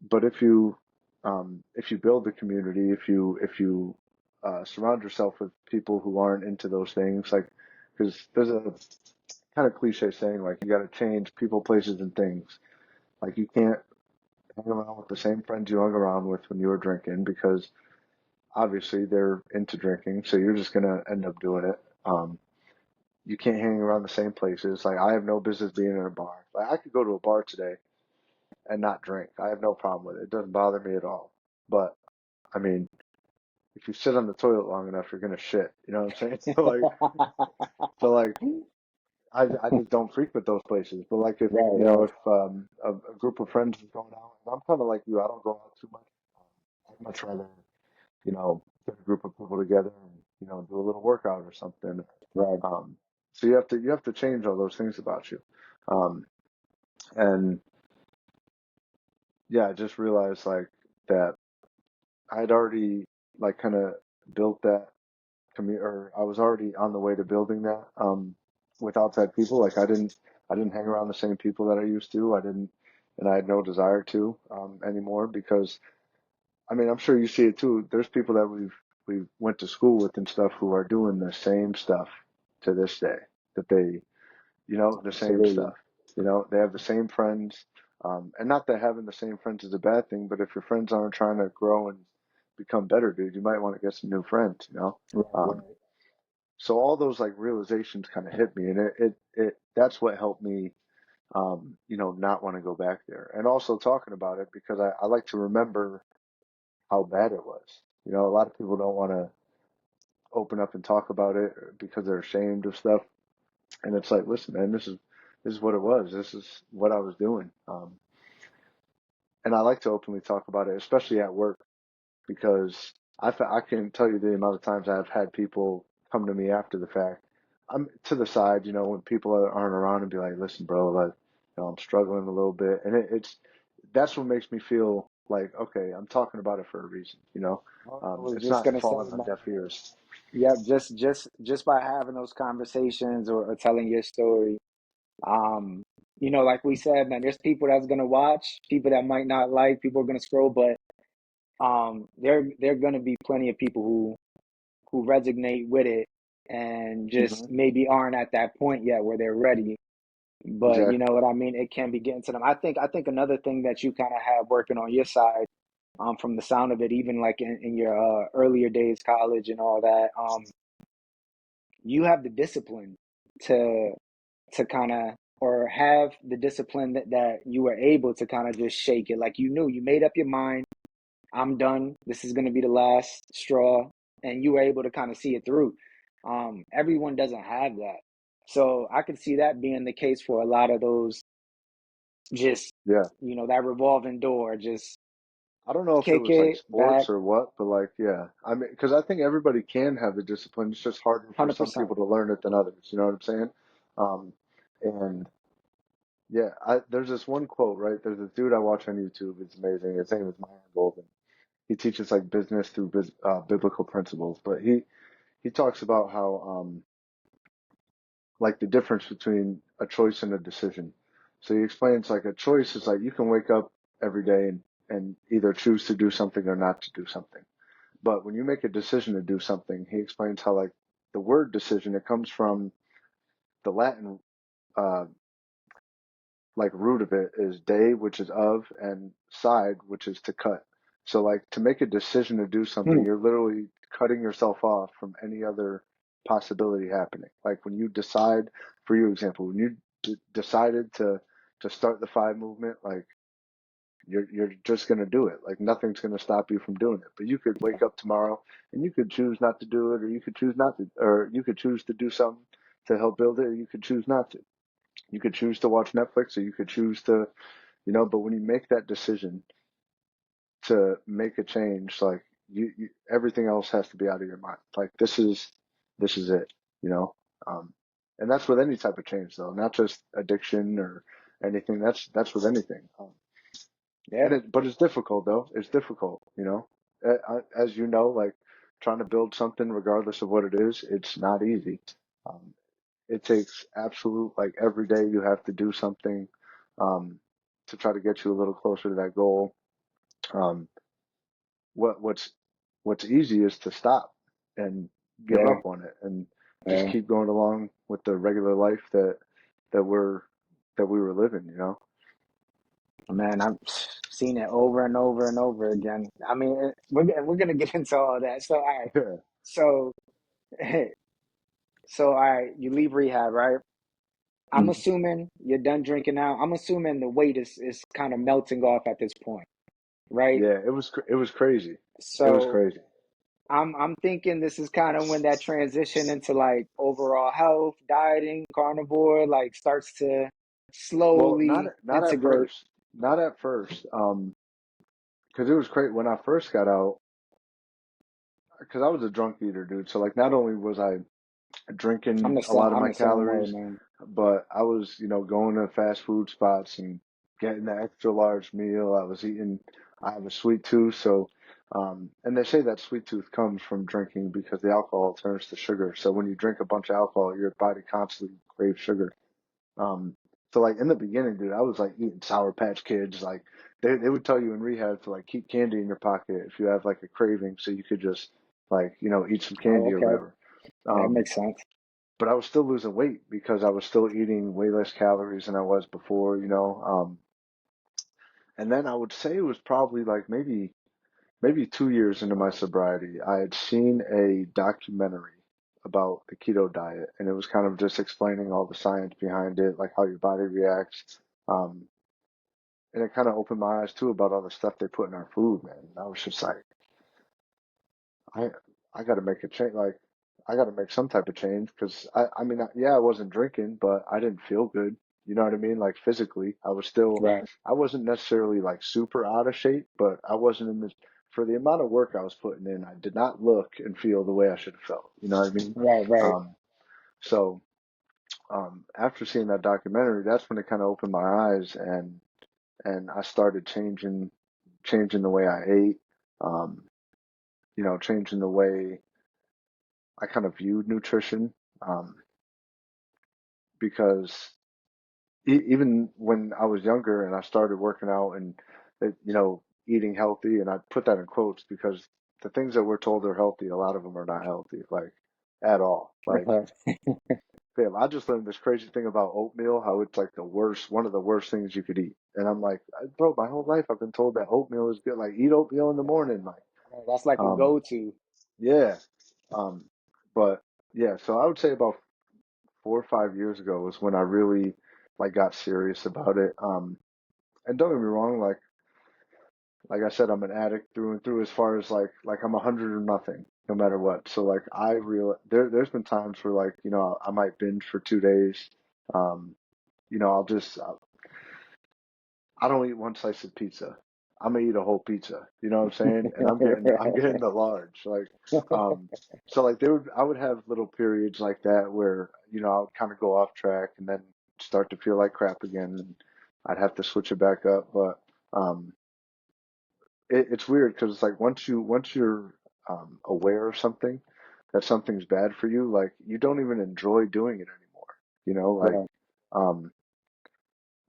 but if you build the community, if you surround yourself with people who aren't into those things, like because there's a kind of cliche saying like you got to change people, places, and things. Like you can't hang around with the same friends you hung around with when you were drinking because obviously they're into drinking, so you're just gonna end up doing it. You can't hang around the same places. Like I have no business being in a bar. Like I could go to a bar today and not drink. I have no problem with it. It doesn't bother me at all. But I mean, if you sit on the toilet long enough, you're gonna shit. You know what I'm saying? So like I just don't frequent those places. But like if Right, you know right, if a group of friends is going out, and I'm kind of like you, I don't go out too much. I'd much rather get a group of people together and do a little workout or something. right. Um, so you have to change all those things about you. Um, and yeah, I just realized like that I'd already like kind of built that or I was already on the way to building that with outside people. Like I didn't hang around the same people that I used to. I didn't, and I had no desire to anymore because I mean I'm sure you see it too. There's people that we went to school with and stuff who are doing the same stuff to this day that they the same Absolutely. stuff. They have the same friends. And not that having the same friends is a bad thing, but if your friends aren't trying to grow and become better, dude, you might want to get some new friends. Right, Um, right. so all those like realizations kind of hit me, and it that's what helped me, not want to go back there. And also talking about it because I like to remember how bad it was. A lot of people don't want to open up and talk about it because they're ashamed of stuff. And it's like, listen, man, this is what it was. This is what I was doing. And I like to openly talk about it, especially at work, because I can't tell you the amount of times I've had people come to me after the fact. I'm to the side, when people aren't around and be like, listen, bro, like, I'm struggling a little bit. And that's what makes me feel like, okay, I'm talking about it for a reason, I was it's just not gonna say, falling on man. deaf ears. Yep, just by having those conversations or telling your story, um, like we said, man, there's people that's gonna watch, people that might not like, people are gonna scroll, but there gonna be plenty of people who resonate with it and just Hmm. maybe aren't at that point yet where they're ready. But you Exactly. know what I mean? It can be getting to them. I think another thing that you kind of have working on your side, from the sound of it, even like in your earlier days, college and all that, you have the discipline to kind of, or have the discipline that you were able to kind of just shake it. Like you knew, you made up your mind, I'm done. This is going to be the last straw. And you were able to kind of see it through. Everyone doesn't have that. So I could see that being the case for a lot of those, just, Yeah. that revolving door, just I don't know if it kick was like it back sports or what, but like, yeah. I mean, because I think everybody can have the discipline. It's just harder for some 100%. people to learn it than others. You know what I'm saying? Um, and yeah, there's this one quote, right? There's this dude I watch on YouTube. It's amazing. His name is Myron Golden. He teaches like business through biblical principles, but he talks about how like the difference between a choice and a decision. So he explains like a choice is like you can wake up every day and either choose to do something or not to do something. But when you make a decision to do something, he explains how like the word decision, it comes from the Latin uh, like root of it is de, which is of, and side, which is to cut. So like to make a decision to do something, Hmm. you're literally cutting yourself off from any other possibility happening. Like when you decide, for your example, when you decided to start the five movement, like you're just gonna do it. Like nothing's gonna stop you from doing it. But you could wake up tomorrow and you could choose not to do it, or you could choose not to, or you could choose to do something to help build it, or you could choose not to. You could choose to watch Netflix, or you could choose to, but when you make that decision to make a change, like everything else has to be out of your mind. Like this is it, you know. Um, and that's with any type of change, though, not just addiction or anything. That's with anything. Yeah, But it's difficult though. It's difficult, as you know, like trying to build something, regardless of what it is, it's not easy. Um, it takes absolute, like every day you have to do something um, to try to get you a little closer to that goal. Um, what what's what's easy is to stop and give yeah, up on it and just yeah. keep going along with the regular life that we're that we were living, you know? Man, I've seen it over and over and over again. I mean, we're gonna get into all that. So, all right. Yeah. So, so, all right, you leave rehab, right? I'm Mhm. assuming you're done drinking now. I'm assuming the weight is kind of melting off at this point, right? Yeah, it was crazy. It was So crazy. I'm thinking this is kind of when that transition into like overall health, dieting, carnivore, like starts to Well, slowly not at integrate. first. Not at first. Because it was great when I first got out, because I was a drunk eater, dude. So like not only was I drinking a lot of I'm my the same way, calories, man. but I was, going to fast food spots and getting the extra large meal. I have a sweet tooth, so, and they say that sweet tooth comes from drinking because the alcohol turns to sugar. So when you drink a bunch of alcohol, your body constantly craves sugar. Um, so like in the beginning, dude, I was like eating Sour Patch Kids. Like they would tell you in rehab to like keep candy in your pocket if you have like a craving, so you could just like eat some Oh, candy or okay. whatever. Yeah, that Um, makes sense. but I was still losing weight because I was still eating way less calories than I was before, and then I would say it was probably like maybe 2 years into my sobriety, I had seen a documentary about the keto diet, and it was kind of just explaining all the science behind it, like how your body reacts. Um, and it kind of opened my eyes too about all the stuff they put in our food, man. And I was just like, I I got to make a change. Like, I got to make some type of change because yeah, I wasn't drinking, but I didn't feel good. You know what I mean? Like physically, Right. I wasn't necessarily like super out of shape, but I wasn't in the, for the amount of work I was putting in, I did not look and feel the way I should have felt. You know what I mean? Right. Right. Um, so, after seeing that documentary, that's when it kind of opened my eyes and I started changing the way I ate, um, changing the way I kind of viewed nutrition, um, because even when I was younger and I started working out and eating healthy, and I put that in quotes because the things that we're told are healthy, a lot of them are not healthy, like at all. Like, fam, I just learned this crazy thing about oatmeal, how it's like one of the worst things you could eat. And I'm like, bro, my whole life I've been told that oatmeal is good. Like, eat oatmeal in the morning. Like, That's like a um, go-to. yeah. Um, but yeah, so I would say about 4 or 5 years ago was when I really like got serious about it. And don't get me wrong, like I said, I'm an addict through and through as far as like I'm 100 or nothing, no matter what. So like there's been times where like, I might binge for 2 days. Um, I don't eat one slice of pizza. I'm gonna eat a whole pizza. You know what I'm saying? And I'm getting the large. Like, um, so like I would have little periods like that where, I would kind of go off track and then start to feel like crap again, and I'd have to switch it back up. But um, it's weird because it's like once you're aware of something, that something's bad for you, like you don't even enjoy doing it anymore. You know, Right. um,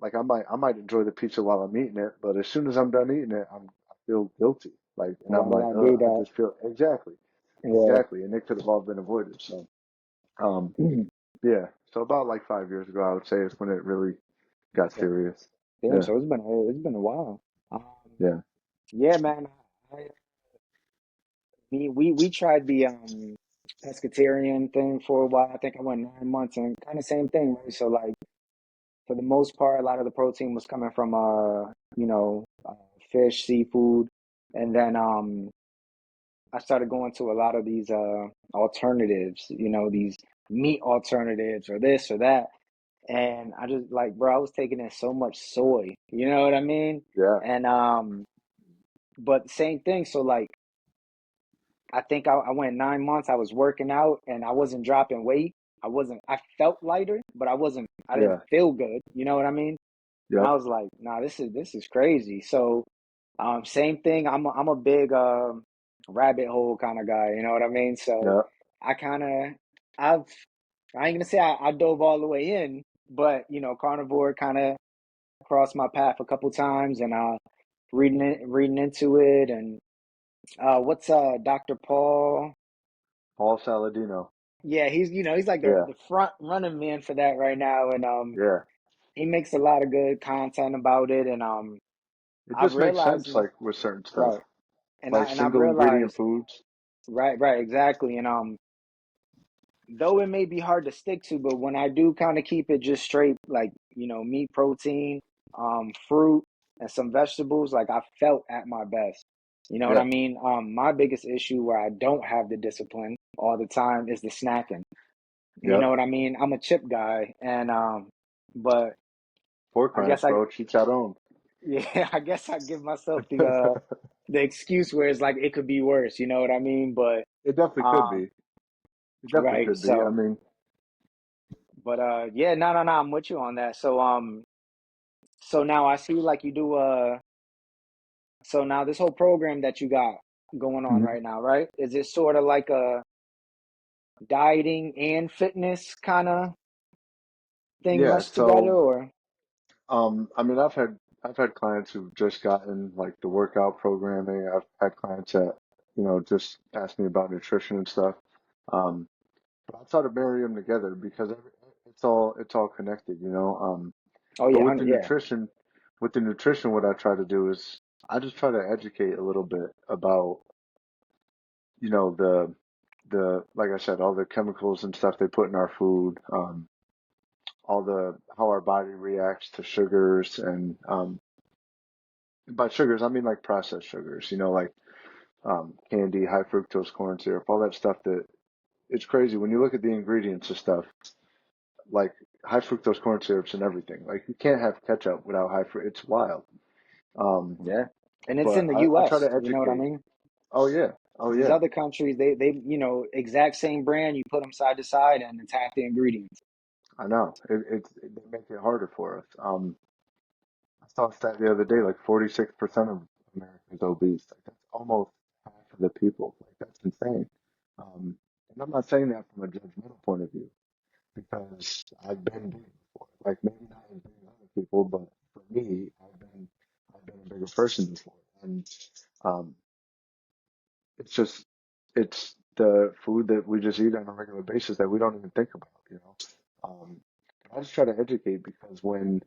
like I might enjoy the pizza while I'm eating it, but as soon as I'm done eating it, I feel guilty. Like, and Why I'm did like, I ugh, do I that? just feel exactly, Yeah. exactly, and it could have all been avoided. So, um, yeah. So about like 5 years ago, I would say is when it really got Okay. serious. Damn. Yeah, So it's been a while. Um, yeah. yeah, man. We tried the pescatarian thing for a while. I think I went 9 months and kind of same thing, right? So like for the most part, a lot of the protein was coming from fish, seafood, and then I started going to a lot of these alternatives, these meat alternatives or this or that. And I just like, bro, I was taking in so much soy, you know what I mean? Yeah, And but same thing. So like I think I went 9 months. I was working out and I wasn't dropping weight. I felt lighter, but I didn't yeah, feel good. You know what I mean? And I yep, was like, nah, this is crazy. So, same thing. I'm a big rabbit hole kind of guy. You know what I mean? So, yep, I kind of I've I ain't gonna say I dove all the way in, but carnivore kind of crossed my path a couple times, and reading into it, and what's Dr. Paul? Paul Saladino. Yeah, he's like the, Yeah, the front running man for that right now, and yeah. he makes a lot of good content about it, and It I've just makes realized, sense, like with certain stuff, right, and like I've single ingredient realized, foods. right, exactly, and though it may be hard to stick to, but when I do kind of keep it just straight, like meat, protein, fruit, and some vegetables, like I felt at my best. You know what I Yeah, mean? My biggest issue where I don't have the discipline all the time is the snacking. You know yep. what I mean? I'm a chip guy, and but Pork I guess rinds, bro. Chicharron. yeah, I guess I give myself the excuse where it's like it could be worse. You know what I mean? But It definitely could be. um, It definitely right. could be. I So, mean, but yeah, no, I'm with you on that. So so now I see like you do so now this whole program that you got going on mhm. right now, right? Is it sort of like a dieting and fitness kind of thing Yeah. meshed together, So, or? I mean, I've had clients who've just gotten like the workout programming. I've had clients that, just ask me about nutrition and stuff. Um, but I try to marry them together because it's all connected, you know. Oh But yeah, 100, yeah. with the nutrition, what I try to do is I just try to educate a little bit about, the like I said, all the chemicals and stuff they put in our food, all the how our body reacts to sugars, and by sugars I mean like processed sugars, like candy, high fructose corn syrup, all that stuff that it's crazy when you look at the ingredients of stuff. Like high fructose corn syrups and everything. Like you can't have ketchup without high fruit. It's wild. Um, Yeah. And it's in but the I try US, to you know what I educate. mean? Oh yeah, oh These yeah, other countries, they, exact same brand, you put them side to side and it's half the ingredients. I know. They make it harder for us. I saw a stat the other day, like 46% of Americans obese. Like that's almost half of the people. Like that's insane. And I'm not saying that from a judgmental point of view because I've been big before. Like maybe not as big as other people, but for me, I've been a bigger person before. And um, it's just it's the food that we just eat on a regular basis that we don't even think about, you know. I just try to educate because when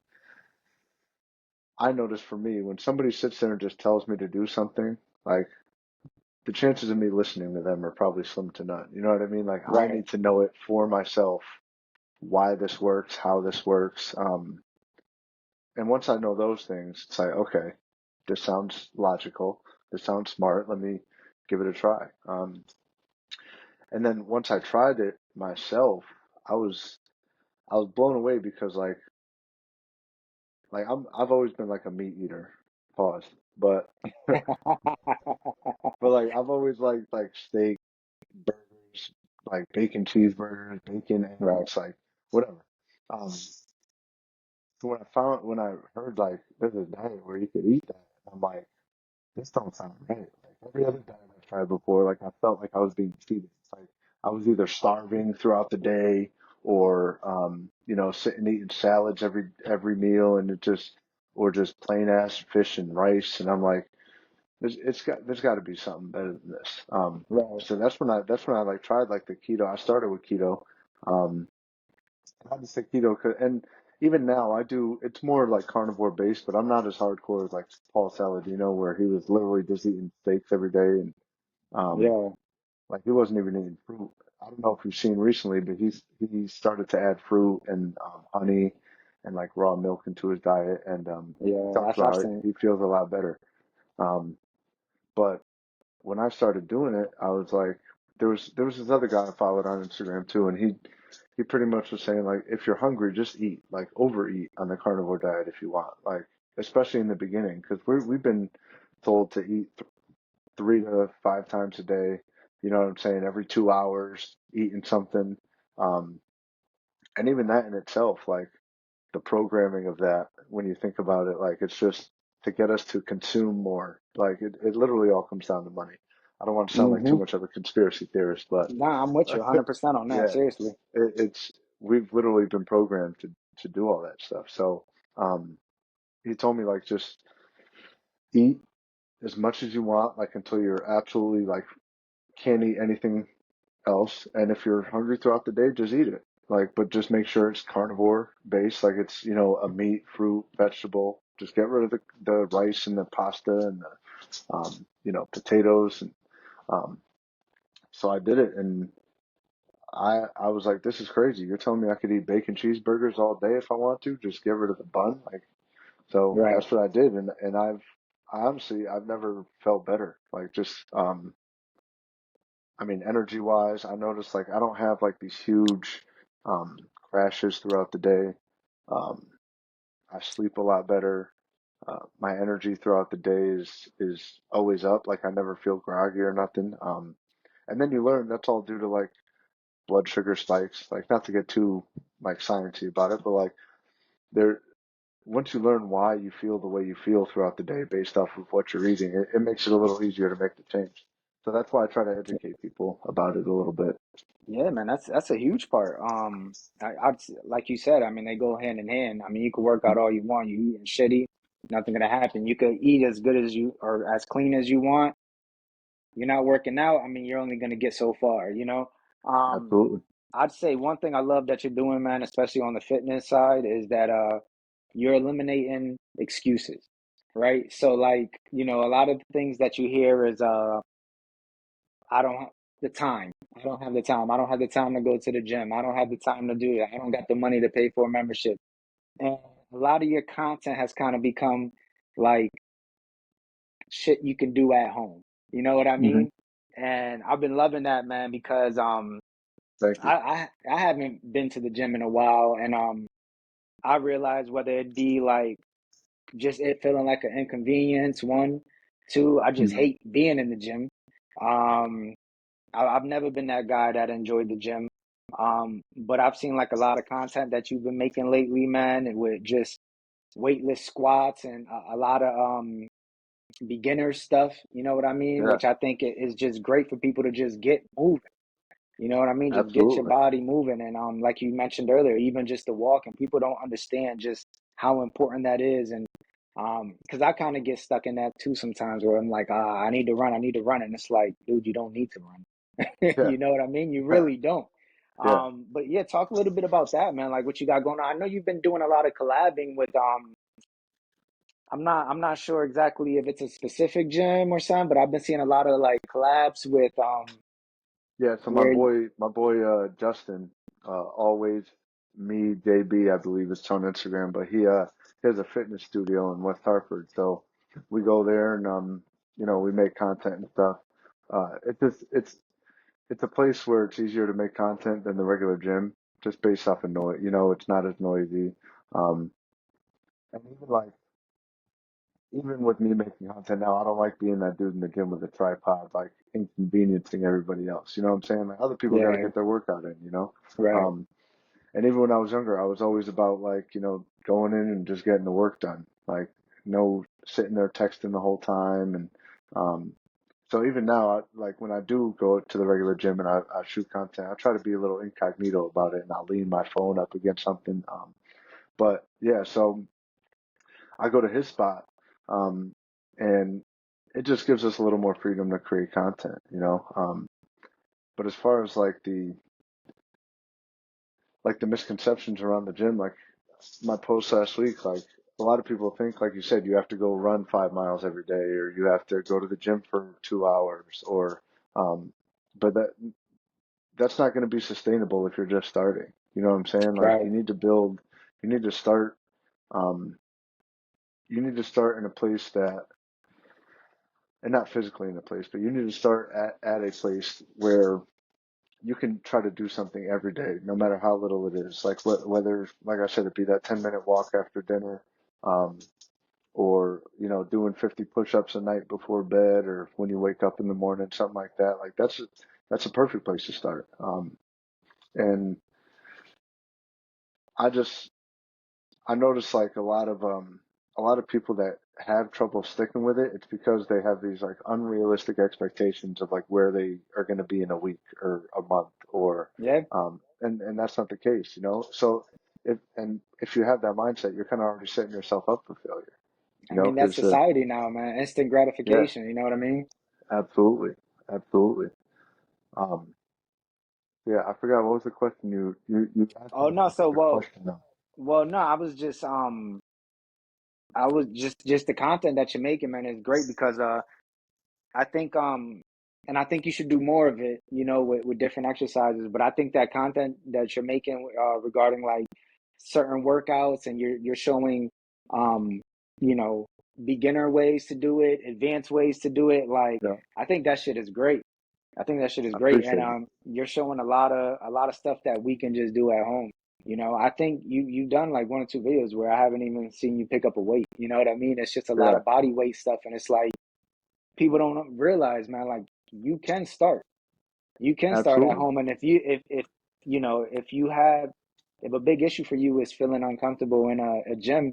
I notice for me, when somebody sits there and just tells me to do something, like the chances of me listening to them are probably slim to none. You know what I mean? Like I Right. need to know it for myself, why this works, how this works. And once I know those things, it's like, okay, this sounds logical. This sounds smart. Let me give it a try. And then once I tried it myself, I was I was blown away because I've always been like a meat eater. Pause. But like I've always liked like steak, burgers, like bacon cheeseburgers, bacon, Right. eggs, like whatever. So when I heard like there's a diet where you could eat that, I'm like, this don't sound right. Like every other diet I've tried before, like I felt like I was being cheated. It's like I was either starving throughout the day or sitting eating salads every meal and it just or just plain ass fish and rice and I'm like there's got to be something better than this. Right. So that's when I like tried like the keto. I started with keto. Um, I just say keto, and even now I do. It's more like carnivore based, but I'm not as hardcore as like Paul Saladino, where he was literally just eating steaks every day, and um, Yeah. like he wasn't even eating fruit. I don't know if you've seen recently, but he started to add fruit and honey and like raw milk into his diet, and he Yeah. talks I've about seen. he feels a lot better. Um, but when I started doing it, I was like, there was this other guy I followed on Instagram too, and he pretty much was saying like, if you're hungry, just eat, like overeat on the carnivore diet if you want, like especially in the beginning, because we've been told to eat 3 to 5 times a day. You know what I'm saying? Every 2 hours, eating something, um, and even that in itself, like the programming of that, when you think about it, like it's just to get us to consume more. Like it literally all comes down to money. I don't want to sound like too Hmm. much of a conspiracy theorist, but Nah, I'm with you 100% on that. yeah, Seriously. it's we've literally been programmed to do all that stuff. So um, he told me like just eat as much as you want, like until you're absolutely like can't eat anything else. And if you're hungry throughout the day, just eat it. Like, but just make sure it's carnivore based, like it's, a meat, fruit, vegetable. Just get rid of the rice and the pasta and the, potatoes. And, um, so I did it and I was like, this is crazy. You're telling me I could eat bacon cheeseburgers all day if I want to, just get rid of the bun. Like, so Right. that's what I did. And I've never felt better. Like just, I mean, energy wise, I noticed like I don't have like these huge crashes throughout the day. Um, I sleep a lot better. My energy throughout the day is always up. Like I never feel groggy or nothing. And then you learn that's all due to like blood sugar spikes. Like not to get too like sciencey about it, but like there once you learn why you feel the way you feel throughout the day based off of what you're eating, it makes it a little easier to make the change. So that's why I try to educate people about it a little bit. Yeah, man, that's a huge part. Like you said, I mean, they go hand in hand. I mean, you could work out all you want, you eating shitty, nothing gonna happen. You could eat as good as you or as clean as you want. You're not working out. I mean, you're only gonna get so far. Um, Absolutely. I'd say one thing I love that you're doing, man, especially on the fitness side, is that you're eliminating excuses, right? So like, a lot of the things that you hear is I don't have the time. I don't have the time. I don't have the time to go to the gym. I don't have the time to do that. I don't got the money to pay for a membership. And a lot of your content has kind of become like shit you can do at home. You know what I Hmm. mean? And I've been loving that, man, because Thank you. I haven't been to the gym in a while, and I realize whether it be like just it feeling like an inconvenience, one, two, I just Hmm. hate being in the gym. Um, I've never been that guy that enjoyed the gym. But I've seen like a lot of content that you've been making lately, man, and with just weightless squats and a lot of beginner stuff, you know what I mean? Yeah, Which I think is just great for people to just get moving. You know what I mean? Just get your absolutely. body moving. And like you mentioned earlier, even just the walking, people don't understand just how important that is. And because I kind of get stuck in that too sometimes where I'm like, I need to run, I need to run. And it's like, dude, you don't need to run. Yeah, You know what I mean? You yeah, really don't. yeah. But yeah, talk a little bit about that, man. Like what you got going on. I know you've been doing a lot of collabing with I'm not sure exactly if it's a specific gym or something, but I've been seeing a lot of like collabs with Yeah, so where my boy Justin, always me JB, I believe it's on Instagram, but he has a fitness studio in West Hartford, so we go there and you know we make content and stuff. It's a place where it's easier to make content than the regular gym, just based off of noise. You know, it's not as noisy. Um, and even with me making content now, I don't like being that dude in the gym with a tripod, like inconveniencing everybody else. You know what I'm saying? Like other people got to yeah, get their workout in, you know? right. Um, and even when I was younger, I was always about like, you know, going in and just getting the work done. Like no sitting there texting the whole time. And, so even now, like when I do go to the regular gym and I shoot content, I try to be a little incognito about it and I'll lean my phone up against something. But yeah, so I go to his spot, um, and it just gives us a little more freedom to create content, you know. But as far as like the misconceptions around the gym, like my post last week, like a lot of people think, like you said, you have to go run 5 miles every day, or you have to go to the gym for 2 hours, or um, but that's not going to be sustainable if you're just starting. You know what I'm saying? Like Right. you need to start, um, you need to start in a place that and not physically in a place, but you need to start at a place where you can try to do something every day, no matter how little it is. Like whether, like I said, it be that 10-minute walk after dinner, um, or you know, doing 50 push-ups a night before bed, or when you wake up in the morning, something like that. Like that's a perfect place to start. And I just I notice like a lot of people that have trouble sticking with it, it's because they have these like unrealistic expectations of like where they are going to be in a week or a month or Yeah. and that's not the case, you know. So if you have that mindset, you're kind of already setting yourself up for failure, you I know, mean, that's because society now, man. Instant yeah, gratification, you know what I mean? absolutely, absolutely. Um, yeah, I forgot what was the question you asked me Oh a no, so specific well, question though. well, no, I was just the content that you're making, man, is great because I think and I think you should do more of it, you know, with different exercises. But I think that content that you're making regarding like certain workouts and you're showing um, you know, beginner ways to do it, advanced ways to do it, like Yeah, I think that shit is great. I think that shit is I great. And appreciate it. you're showing a lot of stuff that we can just do at home. You know, I think you've done like one or two videos where I haven't even seen you pick up a weight. You know what I mean? It's just a lot Yeah, of body weight stuff and it's like people don't realize, man, like you can start. You can start at absolutely. home, and if you know if a big issue for you is feeling uncomfortable in a gym,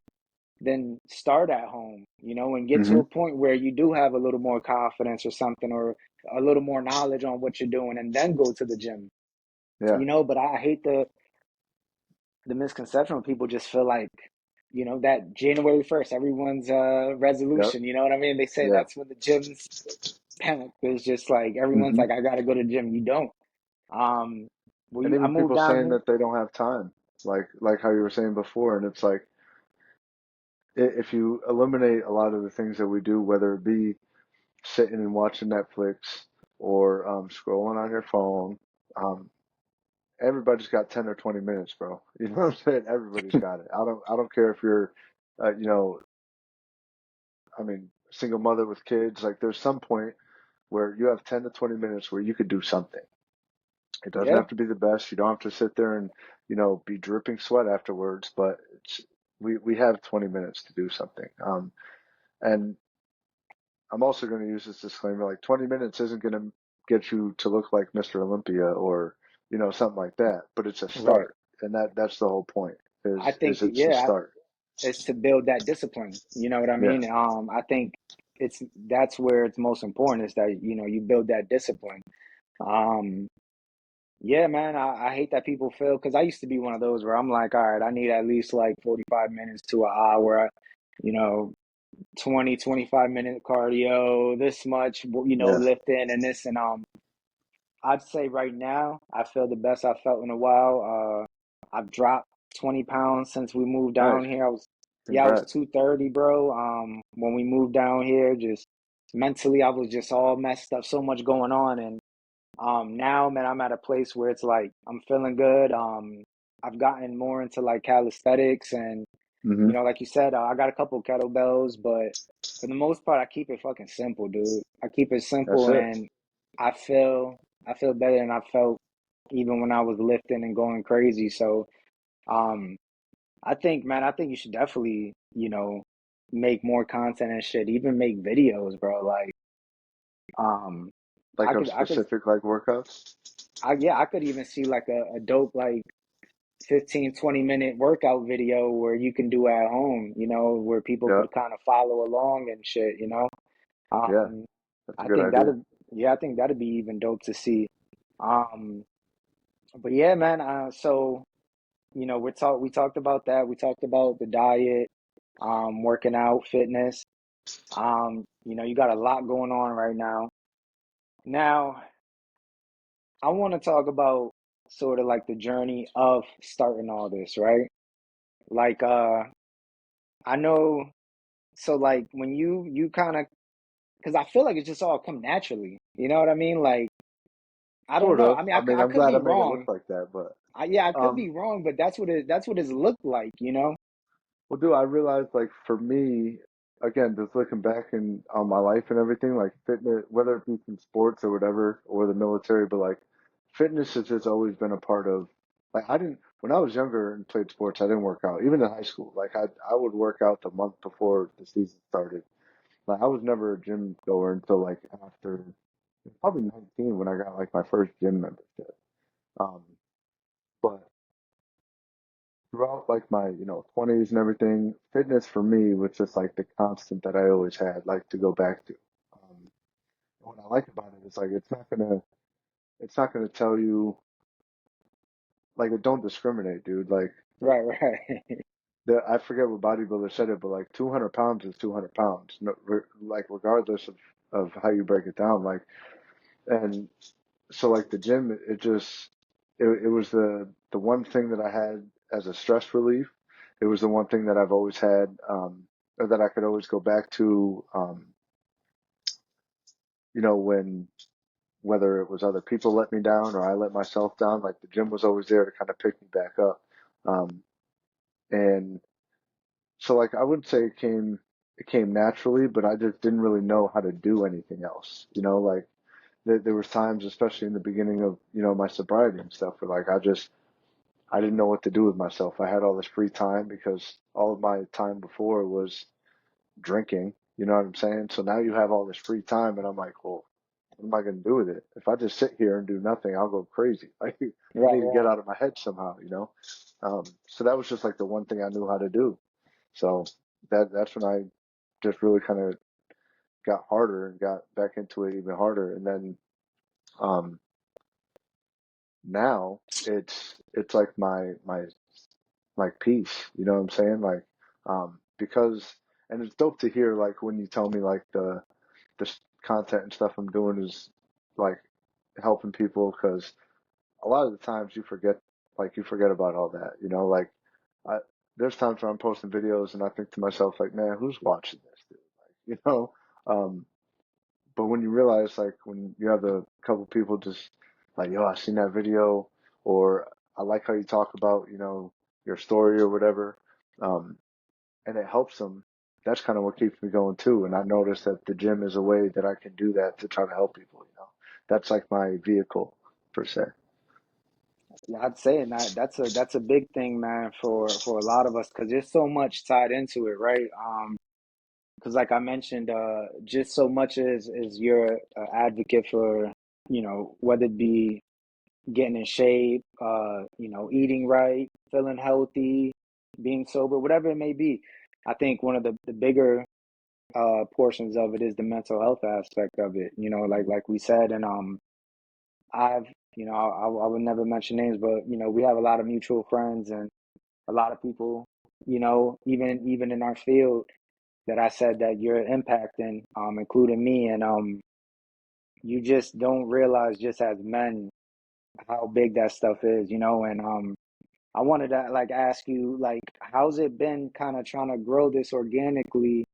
then start at home. You know, and get to Hmm. a point where you do have a little more confidence or something, or a little more knowledge on what you're doing, and then go to the gym. Yeah, You know, but I hate the misconception when people just feel like, you know, that January 1st, everyone's yep, resolution. You know what I mean? They say yeah. that's when the gyms panic. It's just like everyone's Hmm. like, I gotta go to the gym. You don't. Um, And I even moved people down saying here. that they don't have time, like how you were saying before, and it's like if you eliminate a lot of the things that we do, whether it be sitting and watching Netflix or scrolling on your phone, um, everybody's got 10 or 20 minutes, bro. You know what I'm saying? Everybody's got it. I don't care if you're, you know, I mean, single mother with kids. Like, there's some point where you have 10 to 20 minutes where you could do something. It doesn't Yeah, have to be the best. You don't have to sit there and, be dripping sweat afterwards, but we have 20 minutes to do something. And I'm also going to use this disclaimer, like 20 minutes isn't going to get you to look like Mr. Olympia or, something like that, but it's a right. start. And that's the whole point I think, is it's a yeah, start. it's to build that discipline. You know what I Yeah. mean? I think that's where it's most important is that, you build that discipline. Um, yeah, man, I hate that people feel because I used to be one of those where I'm like, all right, I need at least like 45 minutes to an hour, you know, 20, 25 minute cardio, this much, Yeah. lifting and this. And I'd say right now, I feel the best I've felt in a while. I've dropped 20 pounds since we moved down Nice. here. I was Congrats. 230, bro. When we moved down here, just mentally, I was just all messed up, so much going on. And now, man, I'm at a place where it's like I'm feeling good. I've gotten more into like calisthenics and Hmm. like you said, I got a couple kettlebells, but for the most part, I keep it fucking simple, dude. I keep it That's simple, it. and I feel I feel better than I felt even when I was lifting and going crazy. So, um, I think, man, I think you should definitely, make more content and shit. Even make videos, bro. Like, um, Like I of could, I could, specific like workouts. yeah, I could even see like a dope like 15, 20 minute workout video where you can do at home, where people Yeah. could kind of follow along and shit. Yeah. Um, That's a I good think idea. yeah, I think that'd be even dope to see. Um, but yeah, man, so, we talked about that. We talked about the diet, working out, fitness. You got a lot going on right now. Now, I want to talk about sort of like the journey of starting all this, right? Like, I know. So like when you kind of, because I feel like it's just all come naturally. You know what I mean? Like I don't Sort know. of. I mean, I mean, I I'm could glad be I made it look wrong. like that, but Yeah, I could um be wrong, but that's what it's looked like. You know? well, dude, I realized like for me, again, just looking back in on my life and everything, like fitness, whether it be from sports or whatever, or the military, but like fitness has just always been a part of. Like I didn't when I was younger and played sports, I didn't work out. Even in high school, like I would work out the month before the season started. Like I was never a gym goer until like after probably 19 when I got like my first gym membership. Um, but throughout like my 20s and everything, fitness for me was just like the constant that I always had like to go back to. What I like about it is like it's not gonna tell you like it don't discriminate, dude. Like Right, right, I forget what bodybuilder said it, but like 200 pounds is 200 pounds, no, like regardless of how you break it down. Like and so like the gym, it was the one thing that I had as a stress relief. It was the one thing that I've always had, or that I could always go back to, when whether it was other people let me down or I let myself down, like the gym was always there to kind of pick me back up. Um, and so like I wouldn't say it came naturally, but I just didn't really know how to do anything else. Like there was times, especially in the beginning of my sobriety and stuff, where like I didn't know what to do with myself. I had all this free time because all of my time before was drinking. You know what I'm saying? So now you have all this free time, and I'm like, well, what am I going to do with it? If I just sit here and do nothing, I'll go crazy. Like, I right, need to get right. out of my head somehow. So that was just like the one thing I knew how to do. So that's when I just really kind of got harder and got back into it even harder. And then um, now it's like my like peace. You know what I'm saying? Like, because, and it's dope to hear like when you tell me like the content and stuff I'm doing is like helping people because a lot of the times you forget about all that. Like I there's times where I'm posting videos and I think to myself like, man, who's watching this, dude? Like, um, but when you realize, like, when you have a couple people just like, yo, I seen that video, or I like how you talk about, your story or whatever, um, and it helps them, that's kind of what keeps me going too. And I noticed that the gym is a way that I can do that to try to help people. That's like my vehicle per se. Yeah, I'd say that's a big thing, man, for a lot of us because there's so much tied into it, right? Because like I mentioned, just so much is you're an advocate for, whether it be getting in shape, eating right, feeling healthy, being sober, whatever it may be. I think one of the bigger portions of it is the mental health aspect of it. Like we said, and I've I would never mention names, but we have a lot of mutual friends and a lot of people, even in our field that I said that you're impacting, including me, and you just don't realize just as men how big that stuff is, and I wanted to like ask you like how's it been kind of trying to grow this organically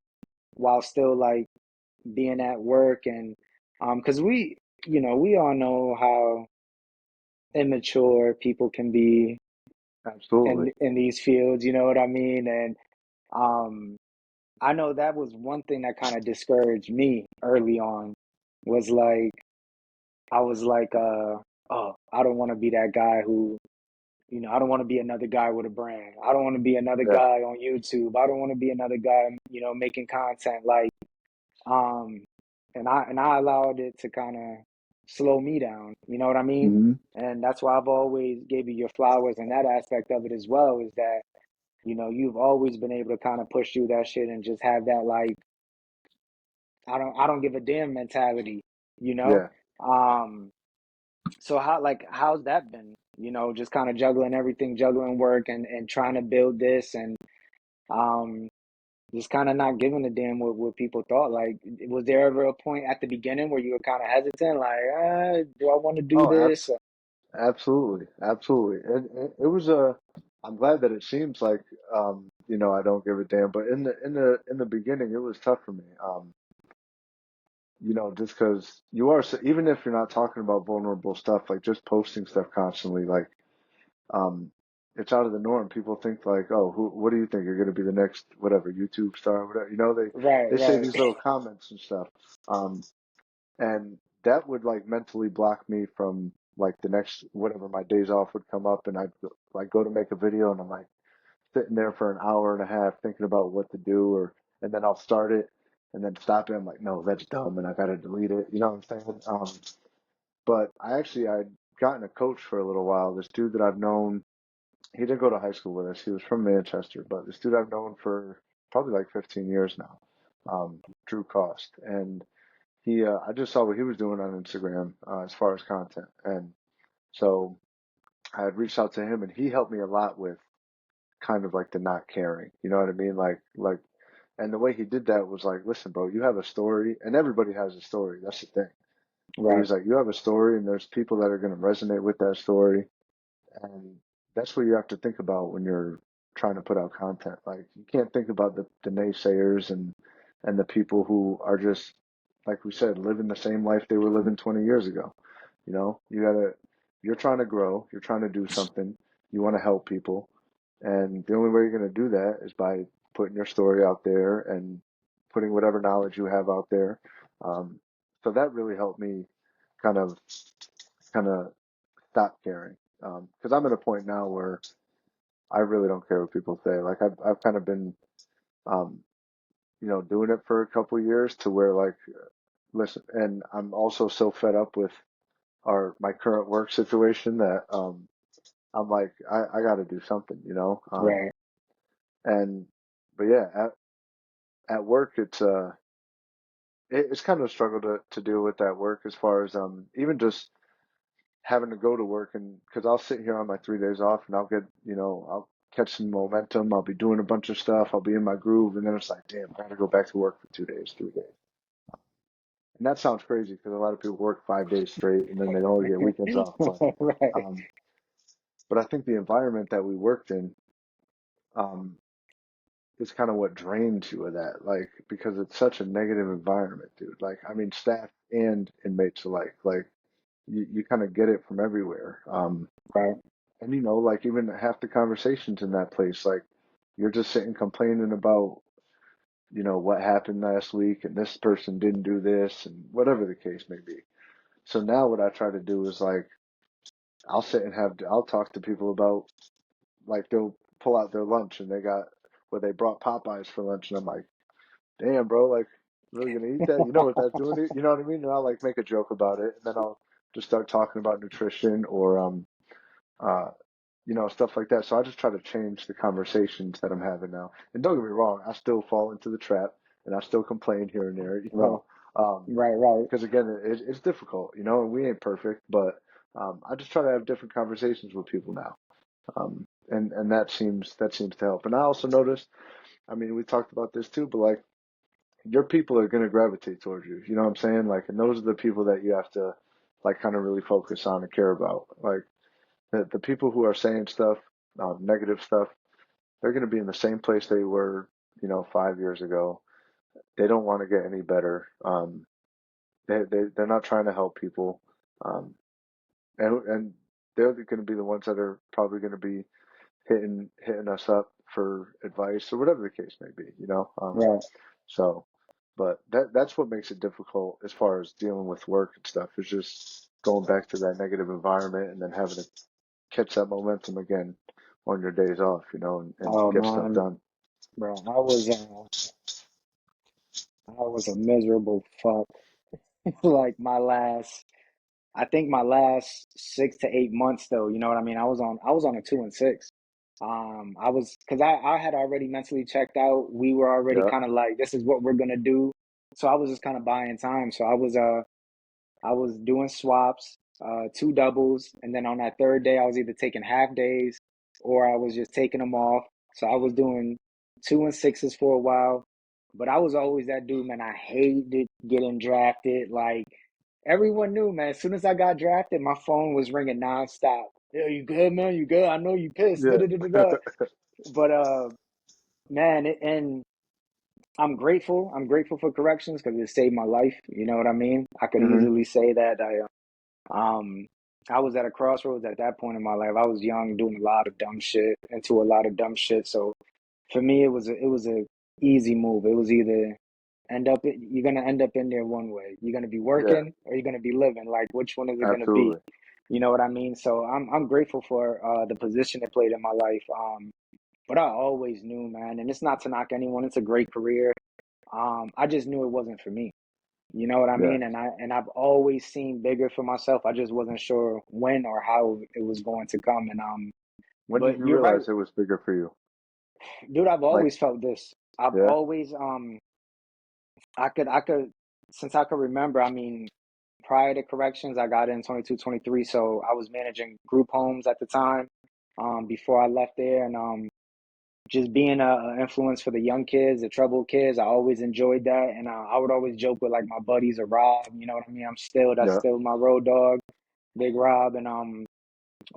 while still like being at work and because we all know how immature people can be Absolutely. in these fields, you know what I mean? And um I know that was one thing that kind of discouraged me early on was like I was like oh, I don't want to be that guy who, I don't want to be another guy with a brand. I don't want to be another Yeah. guy on YouTube. I don't want to be another guy, making content like um and I allowed it to kind of slow me down, you know what I mean? Hmm. And that's why I've always gave you your flowers and that aspect of it as well is that, you've always been able to kind of push through that shit and just have that like I don't give a damn mentality, you know? Yeah. Um so how's that been? Just kind of juggling everything, juggling work and trying to build this and um just kind of not giving a damn what people thought. Like, was there ever a point at the beginning where you were kind of hesitant, like, do I want to do Oh, this? absolutely, absolutely. It was a. I'm glad that it seems like I don't give a damn. But in the beginning, it was tough for me. Just because you are even if you're not talking about vulnerable stuff, like just posting stuff constantly, like um, it's out of the norm. People think like, oh, what do you think you're going to be the next whatever YouTube star, or whatever. Right, They say right, these little comments and stuff. Um, and that would like mentally block me from like the next whatever my days off would come up and I'd like go to make a video and I'm like sitting there for an hour and a half thinking about what to do or and then I'll start it and then stop it. I'm like, no, that's dumb and I gotta delete it. You know what I'm saying? But I'd gotten a coach for a little while. This dude that I've known, he didn't go to high school with us. He was from Manchester, but this dude I've known for probably like 15 years now. Drew Cost. And I just saw what he was doing on Instagram as far as content, and so I had reached out to him, and he helped me a lot with kind of like the not caring. You know what I mean? And the way he did that was like, listen, bro, you have a story, and everybody has a story. That's the thing. But right, he's like, you have a story, and there's people that are going to resonate with that story, and that's what you have to think about when you're trying to put out content. Like you can't think about the naysayers and the people who are just like we said, living the same life they were living 20 years ago. You're trying to grow, you're trying to do something, you want to help people, and the only way you're going to do that is by putting your story out there and putting whatever knowledge you have out there. Um, so that really helped me kind of kind of stop caring. Because I'm at a point now where I really don't care what people say. Like I've kind of been, um, doing it for a couple of years to where like, listen, and I'm also so fed up with my current work situation that I'm like, I got to do something. right, And but yeah, at work it's kind of a struggle to deal with that work as far as even just having to go to work and because I'll sit here on my 3 days off and I'll catch some momentum. I'll be doing a bunch of stuff. I'll be in my groove, and then it's like, damn, I got to go back to work for 2 days, 3 days. And that sounds crazy because a lot of people work 5 days straight and then they only get weekends off. right, Um, but I think the environment that we worked in um, is kind of what drains you of that, like because it's such a negative environment, dude. Like, I mean, staff and inmates alike. Like, you kind of get it from everywhere. right, And like even half the conversations in that place, like you're just sitting complaining about, what happened last week and this person didn't do this and whatever the case may be. So now what I try to do is like I'll talk to people about, like, they'll pull out their lunch and they brought Popeyes for lunch, and I'm like, damn, bro, like, really gonna eat that? You know what that's doing? You know what I mean? And I'll like make a joke about it, and then I'll just start talking about nutrition or uh, stuff like that. So I just try to change the conversations that I'm having now. And don't get me wrong, I still fall into the trap and I still complain here and there, Right, um, right, right. because again, it's difficult, and we ain't perfect, but I just try to have different conversations with people now. And that seems to help. And I also noticed, I mean, we talked about this too, but like, your people are going to gravitate towards you. You know what I'm saying? Like, and those are the people that you have to like kind of really focus on and care about. Like the people who are saying stuff, negative stuff, they're going to be in the same place they were, 5 years ago. They don't want to get any better. They're not trying to help people. Um, and they're going to be the ones that are probably going to be hitting us up for advice or whatever the case may be. Right. So, but that's what makes it difficult as far as dealing with work and stuff, is just going back to that negative environment and then having to catch that momentum again on your days off, and Oh get stuff man, done. bro, I was a miserable fuck. Like I think my last 6 to 8 months though, you know what I mean? I was on a 2 and 6. Because I had already mentally checked out. We were already Yeah, kind of like, this is what we're gonna do. So I was just kind of buying time. So I was doing swaps, two doubles, and then on that third day, I was either taking half days or I was just taking them off. So I was doing 2 and 6s for a while, but I was always that dude, man. I hated getting drafted. Like everyone knew, man. As soon as I got drafted, my phone was ringing nonstop. Yeah, you good, man? You good? I know you pissed. Da, yeah, da, da, da, da. But man, and I'm grateful. I'm grateful for corrections because it saved my life. You know what I mean? I could hmm easily say that um, I was at a crossroads at that point in my life. I was young, doing a lot of dumb shit, into a lot of dumb shit. So for me, it was a easy move. It was either you're gonna end up in there one way. You're gonna be yeah, working or you're gonna be living. Like which one is it gonna be? absolutely, You know what I mean? So I'm grateful for the position it played in my life. But I always knew, man, and it's not to knock anyone. It's a great career. I just knew it wasn't for me. You know what I yeah. mean? And I've always seen bigger for myself. I just wasn't sure when or how it was going to come. And When did but you you're right, realize it was bigger for you? dude. I've Like, always felt this. I've yeah, always I could since I could remember. I mean, prior to corrections, I got in 22, 23. So I was managing group homes at the time. Before I left there, and just being a influence for the young kids, the troubled kids. I always enjoyed that, and I would always joke with like my buddies or Rob. You know what I mean? That's yeah, still my road dog, Big Rob, and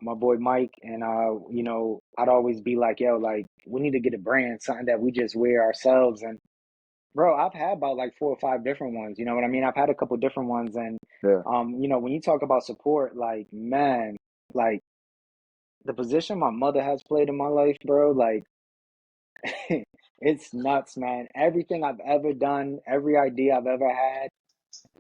my boy Mike. And I'd always be like, yo, like we need to get a brand, something that we just wear ourselves. And bro, I've had about like 4 or 5 different ones. You know what I mean? I've had a couple different ones, and yeah. when you talk about support, like man, like the position my mother has played in my life, bro, like. It's nuts, man. Everything I've ever done, every idea I've ever had,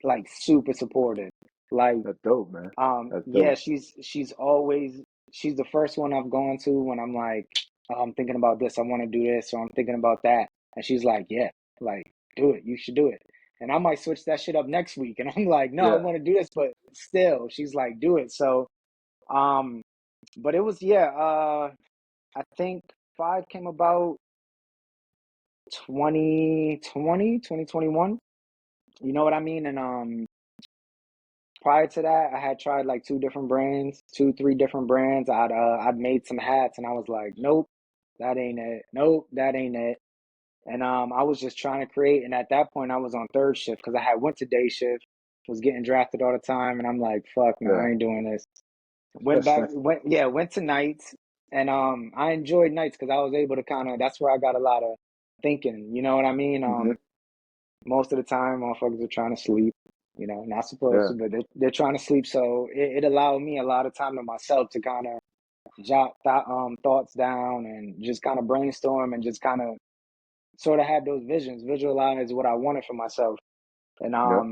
like super supportive. Like, That's dope, man. That's yeah, dope. she's the first one I've gone to when I'm like, oh, I'm thinking about this, I want to do this, or I'm thinking about that. And she's like, yeah, like, do it, you should do it. And I might switch that shit up next week. And I'm like, no, I Yeah, want to do this, but still, she's like, do it. So, um, but it was, yeah, I think five came about 2020, 2021. You know what I mean? And prior to that, I had tried like two different brands, two, three different brands. I'd made some hats and I was like, nope, that ain't it. Nope, that ain't it. And I was just trying to create. And at that point, I was on third shift because I had went to day shift, was getting drafted all the time, and I'm like, fuck, man, yeah. I ain't doing this. Went to nights, and I enjoyed nights because I was able to kind of. That's where I got a lot of thinking. You know what I mean? hmm Most of the time, motherfuckers are trying to sleep. Not supposed Yeah, to, but they're trying to sleep. So it allowed me a lot of time to myself to kind of jot thoughts down and just kind of brainstorm and just kind of sort of have those visions, visualize what I wanted for myself. And yep,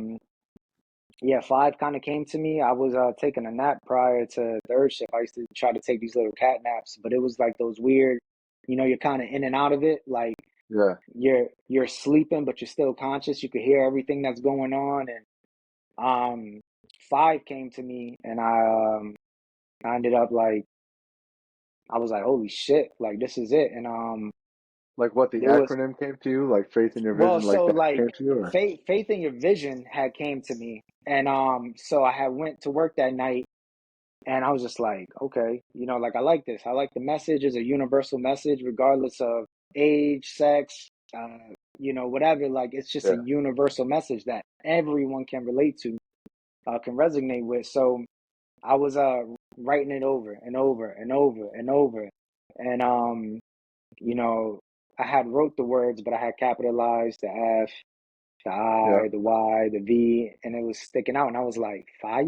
yeah, five kind of came to me. I was taking a nap prior to third shift. I used to try to take these little cat naps, but it was like those weird, you're kind of in and out of it. Like Yeah. you're sleeping, but you're still conscious. You could hear everything that's going on. And five came to me, and I ended up like I was like, holy shit, like this is it. And Like what the there was acronym came to you, like faith in your well, vision, like so that like came to you, or faith in your vision had came to me, and so I had went to work that night. And I was just like, okay, like I like this. I like the message is a universal message, regardless of age, sex, whatever. Like it's just a yeah, universal message that everyone can relate to, can resonate with. So I was writing it over and over and over and over, and you know, I had wrote the words, but I had capitalized the F, the yeah, I, the Y, the V, and it was sticking out. And I was like, five?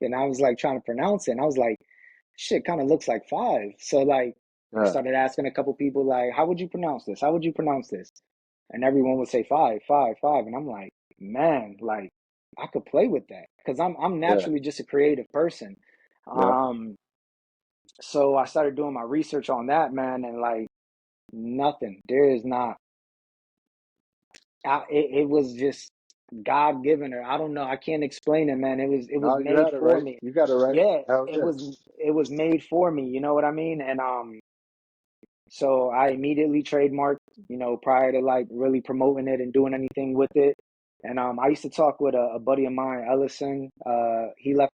And I was like trying to pronounce it. And I was like, shit kind of looks like five. So like I yeah, started asking a couple people like, how would you pronounce this? How would you pronounce this? And everyone would say five, five, five. And I'm like, man, like I could play with that because I'm yeah, naturally just a creative person. yeah. Um, so I started doing my research on that, man, and like nothing. There is not. It was just God given her. I don't know. I can't explain it, man. It was No, you made had it for right. me. You got it right. Yeah, Hell it yeah, was it was made for me. You know what I mean? And so I immediately trademarked, prior to like really promoting it and doing anything with it. And I used to talk with a buddy of mine, Ellison. He left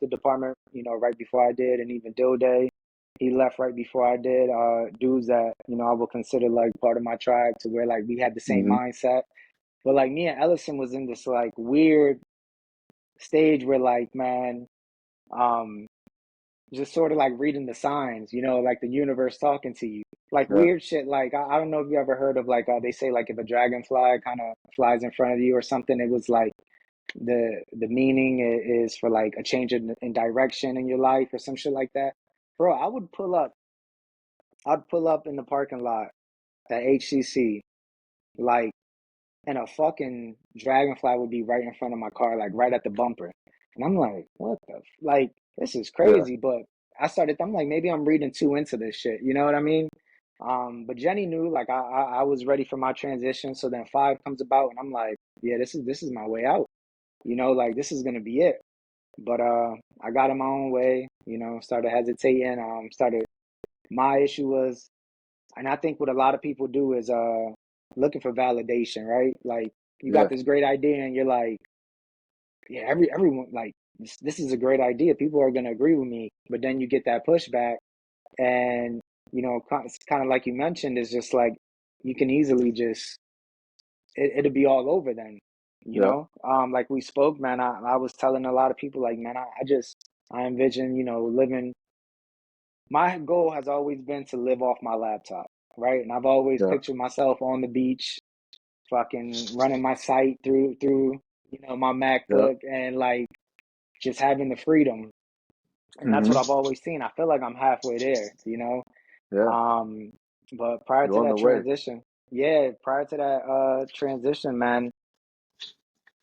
the department, right before I did, and even Dill Day, he left right before I did. Dudes that I would consider like part of my tribe, to where like we had the same hmm, mindset. But like me and Ellison was in this like weird stage where like, man, um, just sort of like reading the signs, like the universe talking to you. Like yeah, weird shit. Like I don't know if you ever heard of like they say like if a dragonfly kind of flies in front of you or something, it was like the meaning is for like a change in direction in your life or some shit like that. Bro, I'd pull up in the parking lot at HCC, like, and a fucking dragonfly would be right in front of my car, like right at the bumper. And I'm like, what the, like, this is yeah, crazy. But I'm like, maybe I'm reading too into this shit. You know what I mean? But Jenny knew, like, I was ready for my transition. So then five comes about, and I'm like, yeah, this is my way out. Like this is gonna be it. But I got in my own way. Started hesitating. Started. My issue was, and I think what a lot of people do is looking for validation, right? Like you got yeah, this great idea and you're like, yeah, everyone like this is a great idea. People are gonna agree with me. But then you get that pushback, and it's kind of like you mentioned, it's just like you can easily just it'll be all over then. yeah, Like we spoke, man. I was telling a lot of people like, man, I envision, living. My goal has always been to live off my laptop, right? And I've always yeah. pictured myself on the beach, fucking running my site through my Yeah. MacBook, and like just having the freedom. And that's what Hmm. I've always seen. I feel like I'm halfway there. Yeah. Um, but prior You're to on the that way. transition, yeah, prior to that transition, man,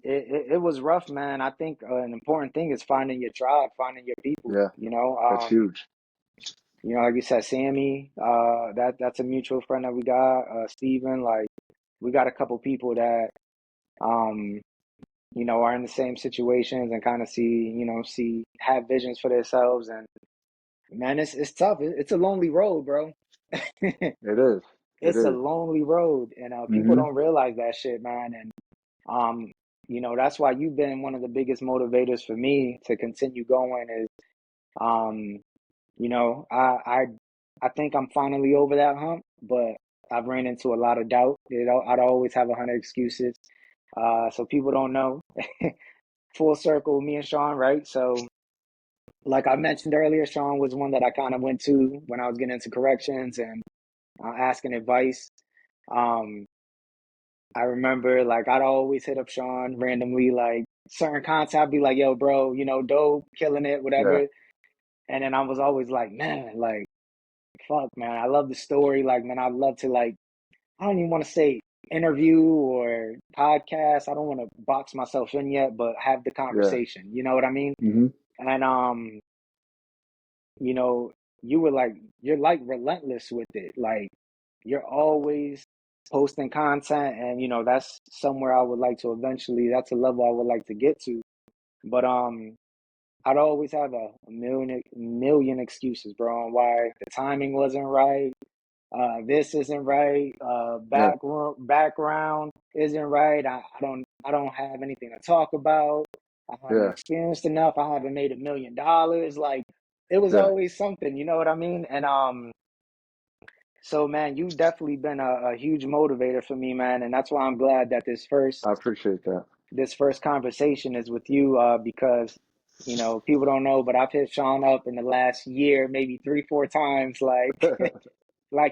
it was rough, man. I think an important thing is finding your tribe, finding your people. Yeah. That's huge. Like you said, Sammy, that's a mutual friend that we got. Steven, like we got a couple people that um are in the same situations and kind of have visions for themselves. And man, it's tough. It's a lonely road, bro. It is. It It's a is. lonely road, and people Hmm. don't realize that shit, man. And um, that's why you've been one of the biggest motivators for me to continue going. Is um, I think I'm finally over that hump, but I've ran into a lot of doubt. I'd always have 100 excuses. So people don't know. Full circle, me and Shawn, right? So, like I mentioned earlier, Shawn was one that I kind of went to when I was getting into corrections and asking advice. Um, I remember like I'd always hit up Shawn randomly, like certain content. I'd be like, "Yo, bro, dope, killing it, Yeah. whatever." And then I was always like, "Man, like, fuck, man, I love the story. Like, man, I'd love to like, I don't even want to say interview or podcasts. I don't want to box myself in yet, but have the Yeah. conversation. You know what I mean? Hmm. And you know, you were like, you're like relentless with it. Like you're always posting content, and that's somewhere I would like to eventually. That's a level I would like to get to. But I'd always have a million excuses, bro, on why the timing wasn't right. This isn't right. Yeah. Background isn't right. I don't have anything to talk about. I haven't Yeah. experienced enough. I haven't made $1 million. Like it was Yeah. always something, you know what I mean? And so man, you've definitely been a huge motivator for me, man. And that's why I'm glad that this first I appreciate that. this first conversation is with you, because people don't know, but I've hit Shawn up in the last year, maybe 3, 4 times, like,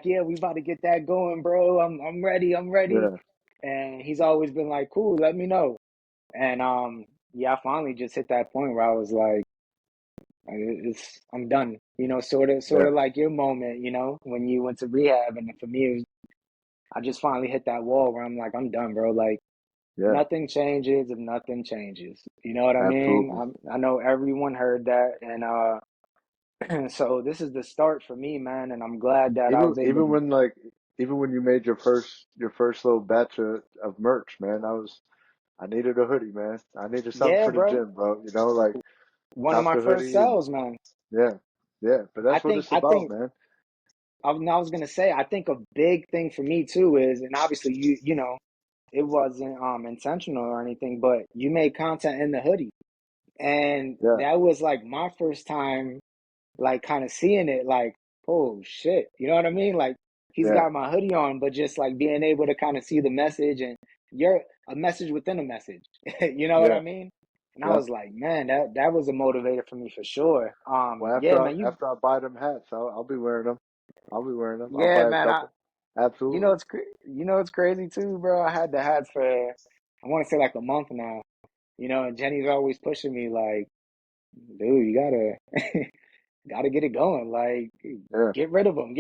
yeah, we about to get that going, bro. I'm ready. I'm ready. Yeah. And he's always been like, cool, let me know. And yeah, I finally just hit that point where I was like, I'm done. Sort Yeah. of like your moment, when you went to rehab, and for me, I just finally hit that wall where I'm like, I'm done, bro. Like Yeah. nothing changes if nothing changes. You know what I mean? Absolutely. I know everyone heard that, and so this is the start for me, man. And I'm glad that I Even was able even to. when like even when you made your first little batch of merch, man, I needed a hoodie, man. I needed something Yeah, for the bro. gym, bro. Like One of cop my the first hoodie and sales, man. yeah, yeah. But I that's what think it's I about, think man. I was gonna say, I think a big thing for me too is, and obviously it wasn't intentional or anything, but you made content in the hoodie, and Yeah, that was like my first time, like kind of seeing it, like, oh shit, you know what I mean? Like he's yeah, got my hoodie on, but just like being able to kind of see the message, and you're a message within a message, you know what I yeah, mean? And I yeah. was like, man, that was a motivator for me for sure. Well, Yeah, man, after I buy them hats, I'll be wearing them. I'll be wearing them. I'll yeah, buy a man, couple. Absolutely. it's crazy too, bro. I had the hats for, I want to say, like a month now, and Jenny's always pushing me like, dude, you gotta get it going. Like, Yeah, get rid of them.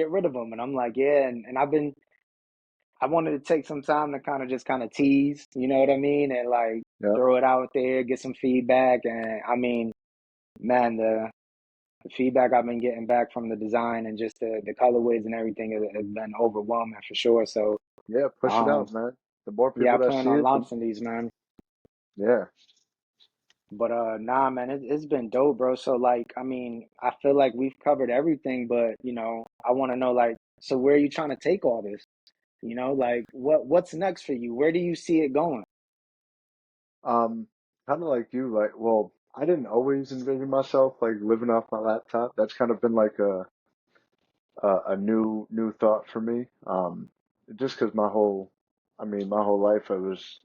And I'm like, yeah. And I wanted to take some time to kind of tease, you know what I mean? And like yeah, throw it out there, get some feedback. And I mean, man, the feedback I've been getting back from the design and just the colorways and everything has been overwhelming for sure. So, yeah. Push it um, out, man. The more yeah, I people that plan see on it, launching these, man. yeah. But nah, man, it's been dope, bro. So like, I mean, I feel like we've covered everything, but I want to know, like, so where are you trying to take all this? Like what's next for you? Where do you see it going? Um, Kind of like you, like, well, I didn't always envision myself like living off my laptop. That's kind of been like a new thought for me. Just because my whole life I was,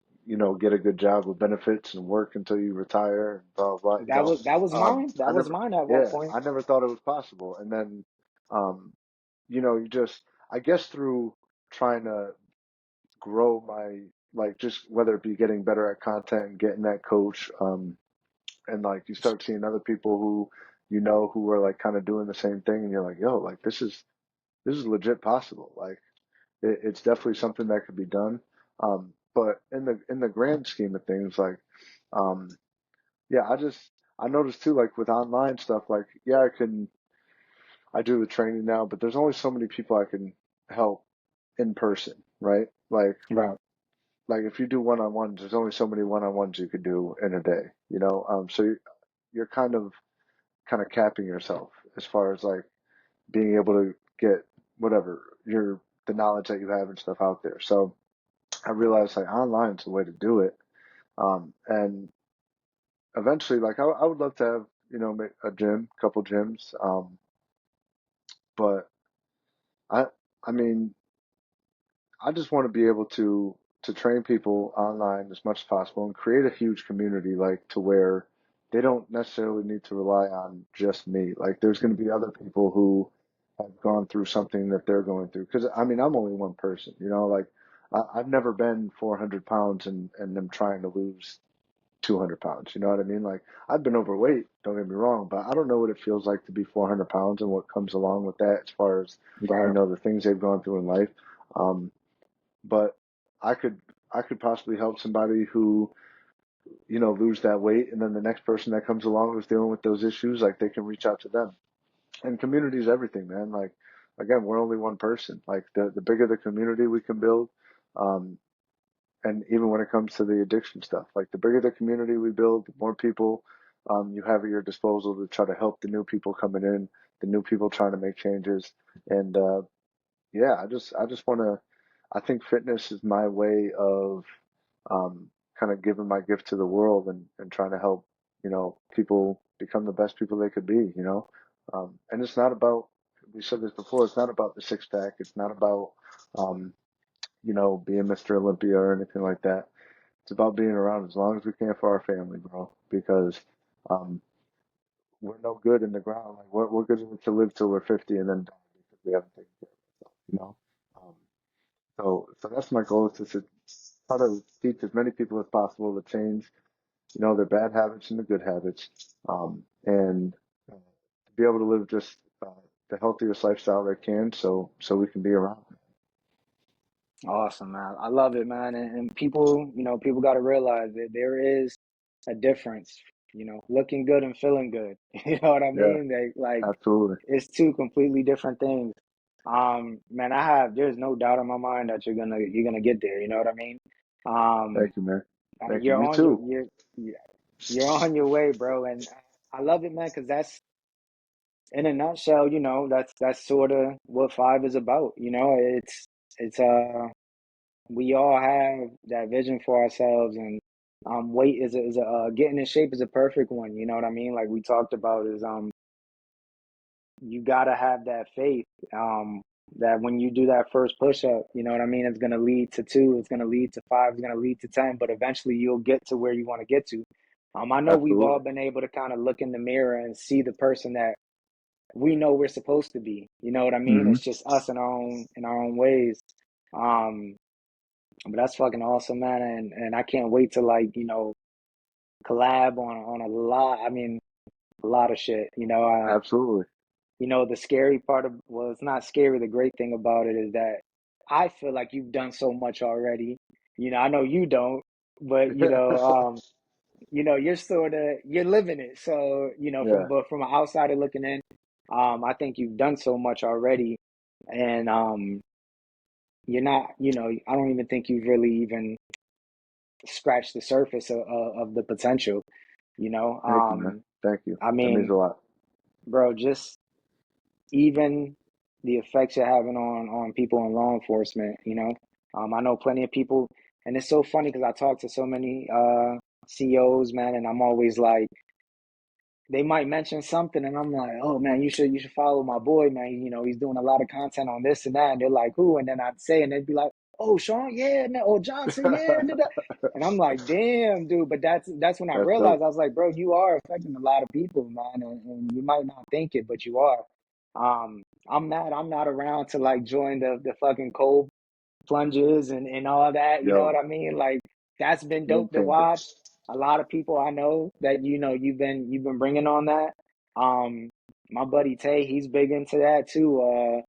get a good job with benefits and work until you retire and blah blah. That was mine. I That was never, mine at one yeah, point. I never thought it was possible. And then, um, you just, I guess through trying to grow my like just whether it be getting better at content and getting that coach, and like you start seeing other people who who are like kind of doing the same thing, and you're like, yo, like this is legit possible. Like it's definitely something that could be done. But in the grand scheme of things, like, um, yeah, I noticed too, like with online stuff, like yeah, I do the training now, but there's only so many people I can help in person, right? Right. Like if you do one-on-ones, there's only so many one-on-ones you could do in a day, you know. So you're kind of capping yourself as far as like being able to get whatever the knowledge that you have and stuff out there. So I realized like online is the way to do it. And eventually, like I would love to have a gym, couple gyms. But I I mean I just want to be able to train people online as much as possible and create a huge community, like to where they don't necessarily need to rely on just me. Like there's going to be other people who have gone through something that they're going through. Because I mean, I'm only one person, like I've never been 400 pounds and I'm trying to lose 200 pounds. You know what I mean? Like I've been overweight, don't get me wrong, but I don't know what it feels like to be 400 pounds and what comes along with that as far as, Right. the things they've gone through in life. Um, but I could I could possibly help somebody who, lose that weight, and then the next person that comes along who's dealing with those issues, like they can reach out to them. And community is everything, man. Like, again, we're only one person. Like the bigger the community we can build, um, and even when it comes to the addiction stuff, like the bigger the community we build, the more people you have at your disposal to try to help the new people coming in, the new people trying to make changes. And yeah, I just want to. I think fitness is my way of kind of giving my gift to the world and trying to help people become the best people they could be. And it's not about. We said this before. It's not about the six pack. It's not about um, being Mr. Olympia or anything like that. It's about being around as long as we can for our family, bro. Because um, we're no good in the ground. Like we're good to live till we're 50 and then die because we haven't taken care of ourselves. Um, so that's my goal is to try to teach as many people as possible to change, their bad habits into good habits, and to be able to live just the healthiest lifestyle they can, so we can be around. Awesome, man. I love it, man. And people, people got to realize that there is a difference, looking good and feeling good. You know what I Yeah, mean? Like absolutely. it's two completely different things. Man, there's no doubt in my mind that you're gonna get there. You know what I mean? Um, Thank you, man. Thank you. you're You on your, too. you're on your way, bro. And I love it, man, because that's in a nutshell, that's sort of what five is about. It's we all have that vision for ourselves, and weight is a getting in shape is a perfect one. You know what I mean? Like we talked about, is you gotta have that faith, that when you do that first push up, you know what I mean, it's gonna lead to two, it's gonna lead to five, it's gonna lead to 10, but eventually you'll get to where you want to get to. I know we've all Absolutely. been able to kind of look in the mirror and see the person that we know we're supposed to be. You know what I mean? Hmm. It's just us in our own ways. Um, but that's fucking awesome, man, and I can't wait to, like, collab on a lot. I mean, a lot of shit. Absolutely. The scary part of, well, it's not scary. The great thing about it is that I feel like you've done so much already. I know you don't, but you're living it. So, Yeah. from an outsider looking in, I think you've done so much already, and you're not, I don't even think you've really even scratched the surface of the potential. You know, Thank you, man. um, Thank you. I That means mean, a lot. bro, just even the effects you're having on people in law enforcement. I know plenty of people, and it's so funny because I talk to so many CEOs, man, and I'm always like, they might mention something, and I'm like, oh man, you should follow my boy, man. He's doing a lot of content on this and that. And they're like, who? And then I'd say, and they'd be like, oh, Shawn, yeah, and oh, Johnson, yeah, da, da. And I'm like, damn, dude. But that's when I That's realized, dope. I was like, bro, you are affecting a lot of people, man, and you might not think it, but you are. I'm mad I'm not around to, like, join the fucking cold plunges and all that. You know what Yo, I mean? Like, that's been game dope to changer. watch. A lot of people I know that you've been bringing on that. Um, my buddy Tay, he's big into that too.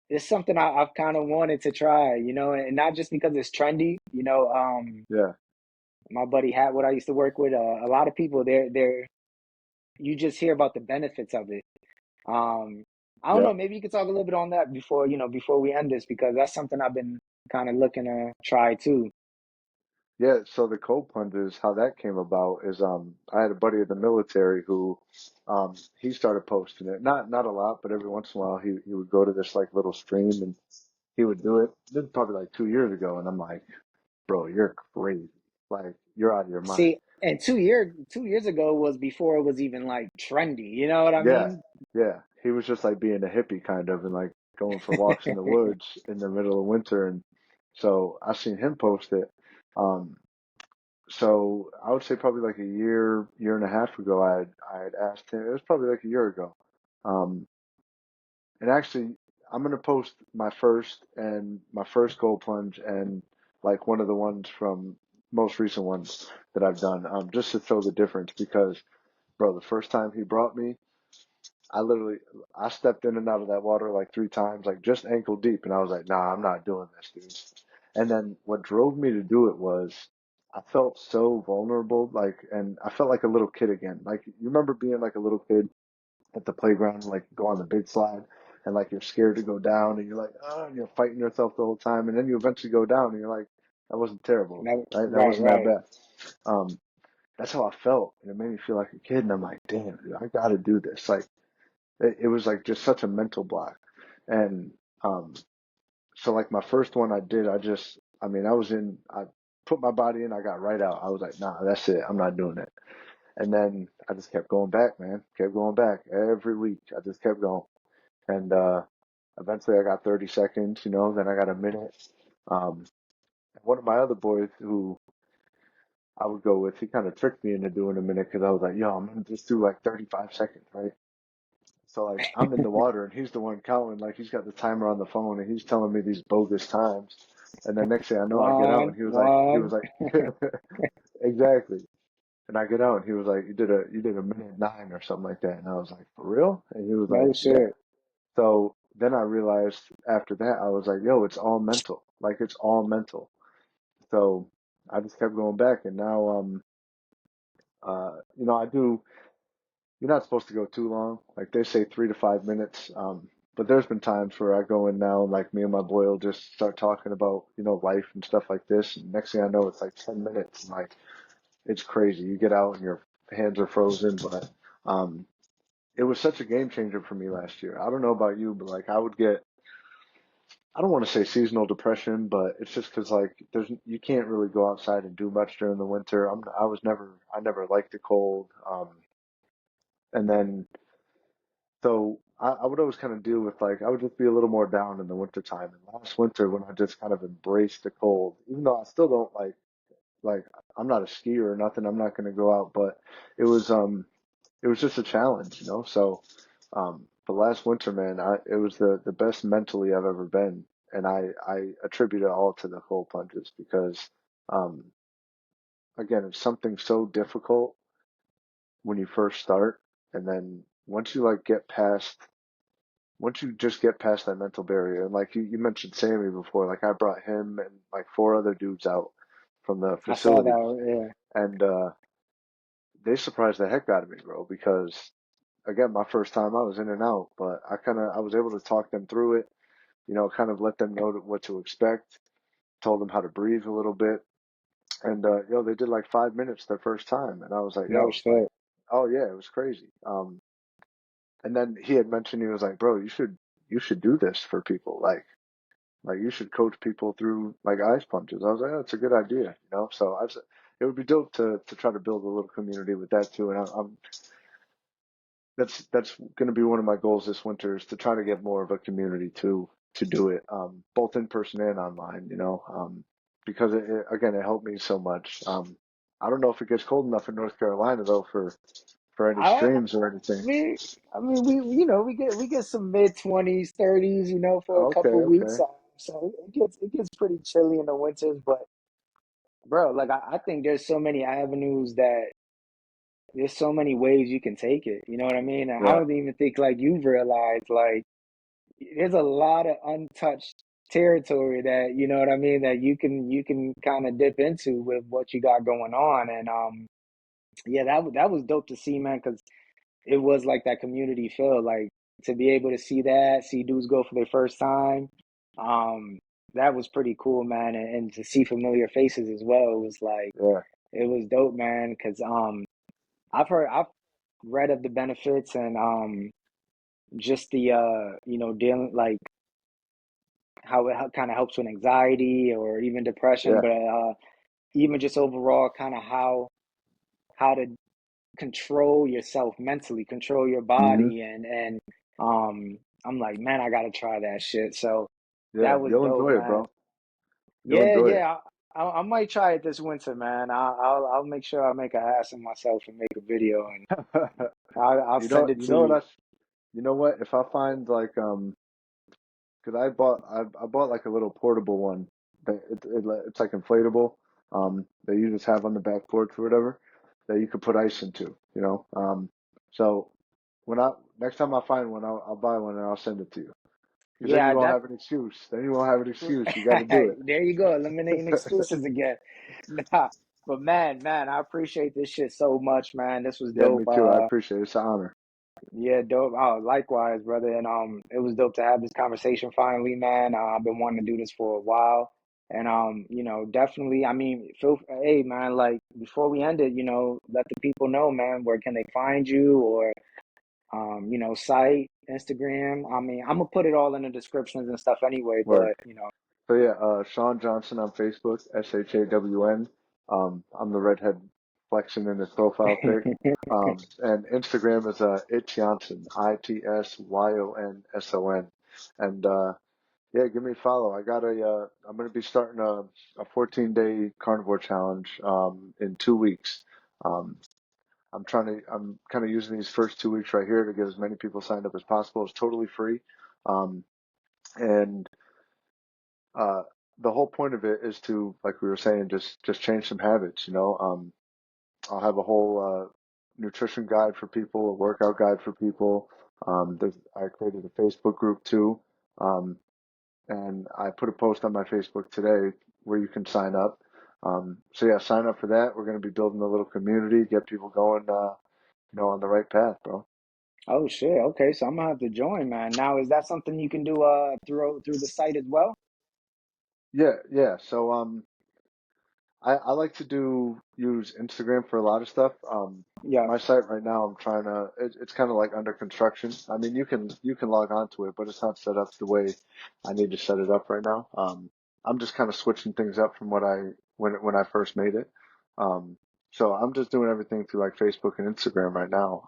It's something I've kind of wanted to try, and not just because it's trendy. Yeah. My buddy Hat, what I used to work with, a lot of people, they're you just hear about the benefits of it. Um, I don't know. Yep. Maybe you could talk a little bit on that before we end this, because that's something I've been kind of looking to try too. Yeah. So the cold plunges, how that came about is I had a buddy in the military who he started posting it. Not a lot, but every once in a while he would go to this like little stream and he would do it. This is probably like 2 years ago, and I'm like, bro, you're crazy. Like you're out of your mind. See, and 2 years ago was before it was even like trendy. You know what I Yeah, mean? yeah. He was just like being a hippie kind of and like going for walks in the woods in the middle of winter. And so I seen him post it. Um, so I would say probably like a year and a half ago, I had asked him, it was probably like a year ago. Um, and actually I'm gonna post my first cold plunge and like one of the ones from most recent ones that I've done, just to show the difference because bro, the first time he brought me, I literally I stepped in and out of that water like 3 times, like just ankle deep, and I was like, nah, I'm not doing this, dude. And then what drove me to do it was I felt so vulnerable, like, and I felt like a little kid again. Like, you remember being like a little kid at the playground, like go on the big slide, and like you're scared to go down, and you're like, oh, and you're fighting yourself the whole time, and then you eventually go down, and you're like, that wasn't terrible, That, right? That right, wasn't that right. bad. Um, that's how I felt, and it made me feel like a kid, and I'm like, damn, dude, I got to do this. Like, it was like just such a mental block, and um, so like my first one I did, I mean, I put my body in, I got right out. I was like, nah, that's it, I'm not doing it. And then I just kept going back, man. Kept going back every week. I just kept going. And eventually I got 30 seconds, then I got a minute. Um, one of my other boys who I would go with, he kind of tricked me into doing a minute because I was like, yo, I'm going to just do like 35 seconds, right? So like I'm in the water and he's the one counting, like he's got the timer on the phone and he's telling me these bogus times. And then next thing I know, I get out and One, he one. was like, exactly. And I get out and he was like, you did a minute nine or something like that. And I was like, for real? And he was like, No yeah. shit. So then I realized after that, I was like, yo, it's all mental. Like it's all mental. So I just kept going back and now, I do, you're not supposed to go too long. Like they say 3 to 5 minutes. But there's been times where I go in now and like me and my boy will just start talking about, life and stuff like this. And next thing I know, it's like 10 minutes. And like, it's crazy. You get out and your hands are frozen, but, um, it was such a game changer for me last year. I don't know about you, but like I don't want to say seasonal depression, but it's just because like you can't really go outside and do much during the winter. I never liked the cold. And then so I would always kind of deal with like I would just be a little more down in the winter time. And last winter when I just kind of embraced the cold, even though I still don't like I'm not a skier or nothing. I'm not going to go out, but it was um it was just a challenge, So, but last winter, man, it was the best mentally I've ever been, and I attribute it all to the cold plunges because, um, again, it's something so difficult when you first start, and then once you just get past that mental barrier, and like you mentioned Sammy before, like I brought him and like four other dudes out from the I saw facility, that. Yeah. and they surprised the heck out of me, bro, because again, my first time I was in and out, but I was able to talk them through it, kind of let them know what to expect, told them how to breathe a little bit. And they did like 5 minutes their first time. And I was like, No like, shit. oh yeah, it was crazy. And then he had mentioned he was like, bro, you should do this for people. Like you should coach people through like ice punches. I was like, oh, it's a good idea. So it would be dope to try to build a little community with that too. And I'm that's going to be one of my goals this winter is to try to get more of a community to do it, both in person and online. Because again, it helped me so much. I don't know if it gets cold enough in North Carolina though for any I streams or anything. mean, we get some mid 20s, 30s, for a Okay, couple weeks. okay, So it gets pretty chilly in the winters. But bro, like I think there's so many avenues that there's so many ways you can take it. You know what I mean? And I yeah, don't even think like you've realized like there's a lot of untouched territory that you know what I mean that you can kind of dip into with what you got going on. And yeah, that was dope to see, man, because it was like that community feel, like to be able to see dudes go for their first time. Um, that was pretty cool, man, and to see familiar faces as well. It was like yeah, it was dope, man, because I've read of the benefits and just the dealing like how it kind of helps with anxiety or even depression, yeah, but even just overall kind of how to control yourself mentally, control your hmm body, and I'm like, man, I gotta try that shit. So yeah. that was You'll dope, enjoy it, man. bro. You'll Yeah, enjoy it. yeah. I might try it this winter, man. I'll make sure I make a ass of myself and make a video, and I'll send it You to know what you. you know what? If I find like because I bought like a little portable one that it's like inflatable that you just have on the back porch or whatever that you could put ice into. So when I next time I find one, I'll buy one and I'll send it to you. Because then Yeah, you won't that have an excuse. Then you won't have an excuse. You got to do there you go, eliminating it. excuses again. Nah, but man, I appreciate this shit so much, man. This was Yeah, me dope. too. I appreciate it. It's an honor. Yeah, dope. Oh, likewise, brother. And it was dope to have this conversation finally, man. I've been wanting to do this for a while. And definitely, I mean, hey man, like before we end it, let the people know, man, where can they find you or site, Instagram. I mean, I'm gonna put it all in the descriptions and stuff anyway, Word. but So yeah, Shawn Johnson on Facebook, SHAWN. I'm the redhead flexing in his profile pic. And Instagram is It Johnson, ITSYONSON. And yeah, give me a follow. I'm gonna be starting a 14-day carnivore challenge in 2 weeks. Um, I'm kind of using these first 2 weeks right here to get as many people signed up as possible. It's totally free. Um, and uh, the whole point of it is to, like we were saying, just change some habits. I'll have a whole nutrition guide for people, a workout guide for people. I created a Facebook group too, um, and I put a post on my Facebook today where you can sign up. So yeah, sign up for that. We're going to be building a little community, get people going, on the right path, bro. oh shit, okay, so I'm gonna have to join, man. Now, is that something you can do through the site as well? Yeah, yeah. So I like to use Instagram for a lot of stuff. Yeah. My site right now, it's kind of like under construction. I mean, you can log on to it, but it's not set up the way I need to set it up right now. I'm just kind of switching things up from when I first made it. Um, so I'm just doing everything through like Facebook and Instagram right now.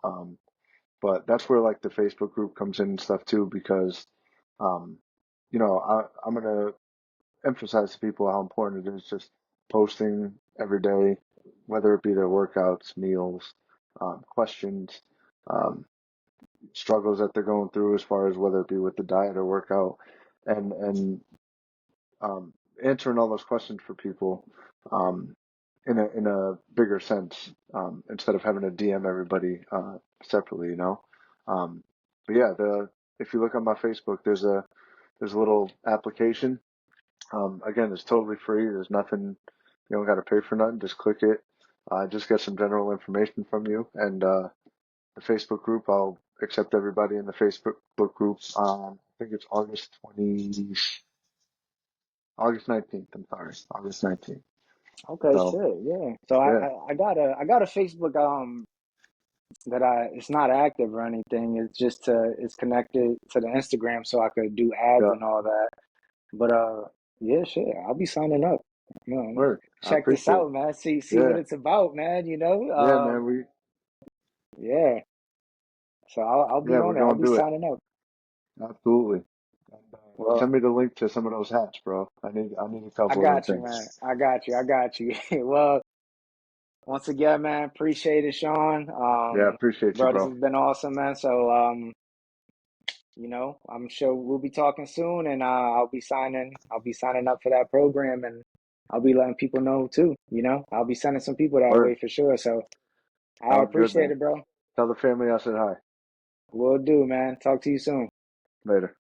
But that's where like the Facebook group comes in and stuff too, because um, I'm gonna emphasize to people how important it is just posting every day, whether it be their workouts, meals, questions, um, struggles that they're going through as far as whether it be with the diet or workout, and um, answering all those questions for people um, in a bigger sense instead of having to DM everybody separately, but yeah, the if you look on my Facebook, there's a little application. Again, it's totally free. There's nothing, you don't got to pay for nothing. Just click it. Just get some general information from you. And the Facebook group, I'll accept everybody in the Facebook book group. I think it's August 19th. I'm sorry, August 19th. Okay, So shit, yeah. So yeah, I got a Facebook that it's not active or anything. It's connected to the Instagram so I could do ads yeah, and all that. But yeah, shit, I'll be signing up. word. I Check this appreciate it. out, man. See what Yeah, it's about, man. yeah, man. Yeah. So I'll be We're on it. I'll going be to do it. signing up. Absolutely. And, Well, send me the link to some of those hats, bro. I need a I couple of them got you, man. things. I got you. Well, once again, man, appreciate it, Sean. Yeah, I appreciate you, Bro, this bro. has been awesome, man. So, I'm sure we'll be talking soon, and I'll be signing up for that program, and I'll be letting people know too. I'll be sending some people that way Word. for sure. So, I Sounds good, appreciate man. it, bro. Tell the family I said hi. Will do, man. Talk to you soon. Later.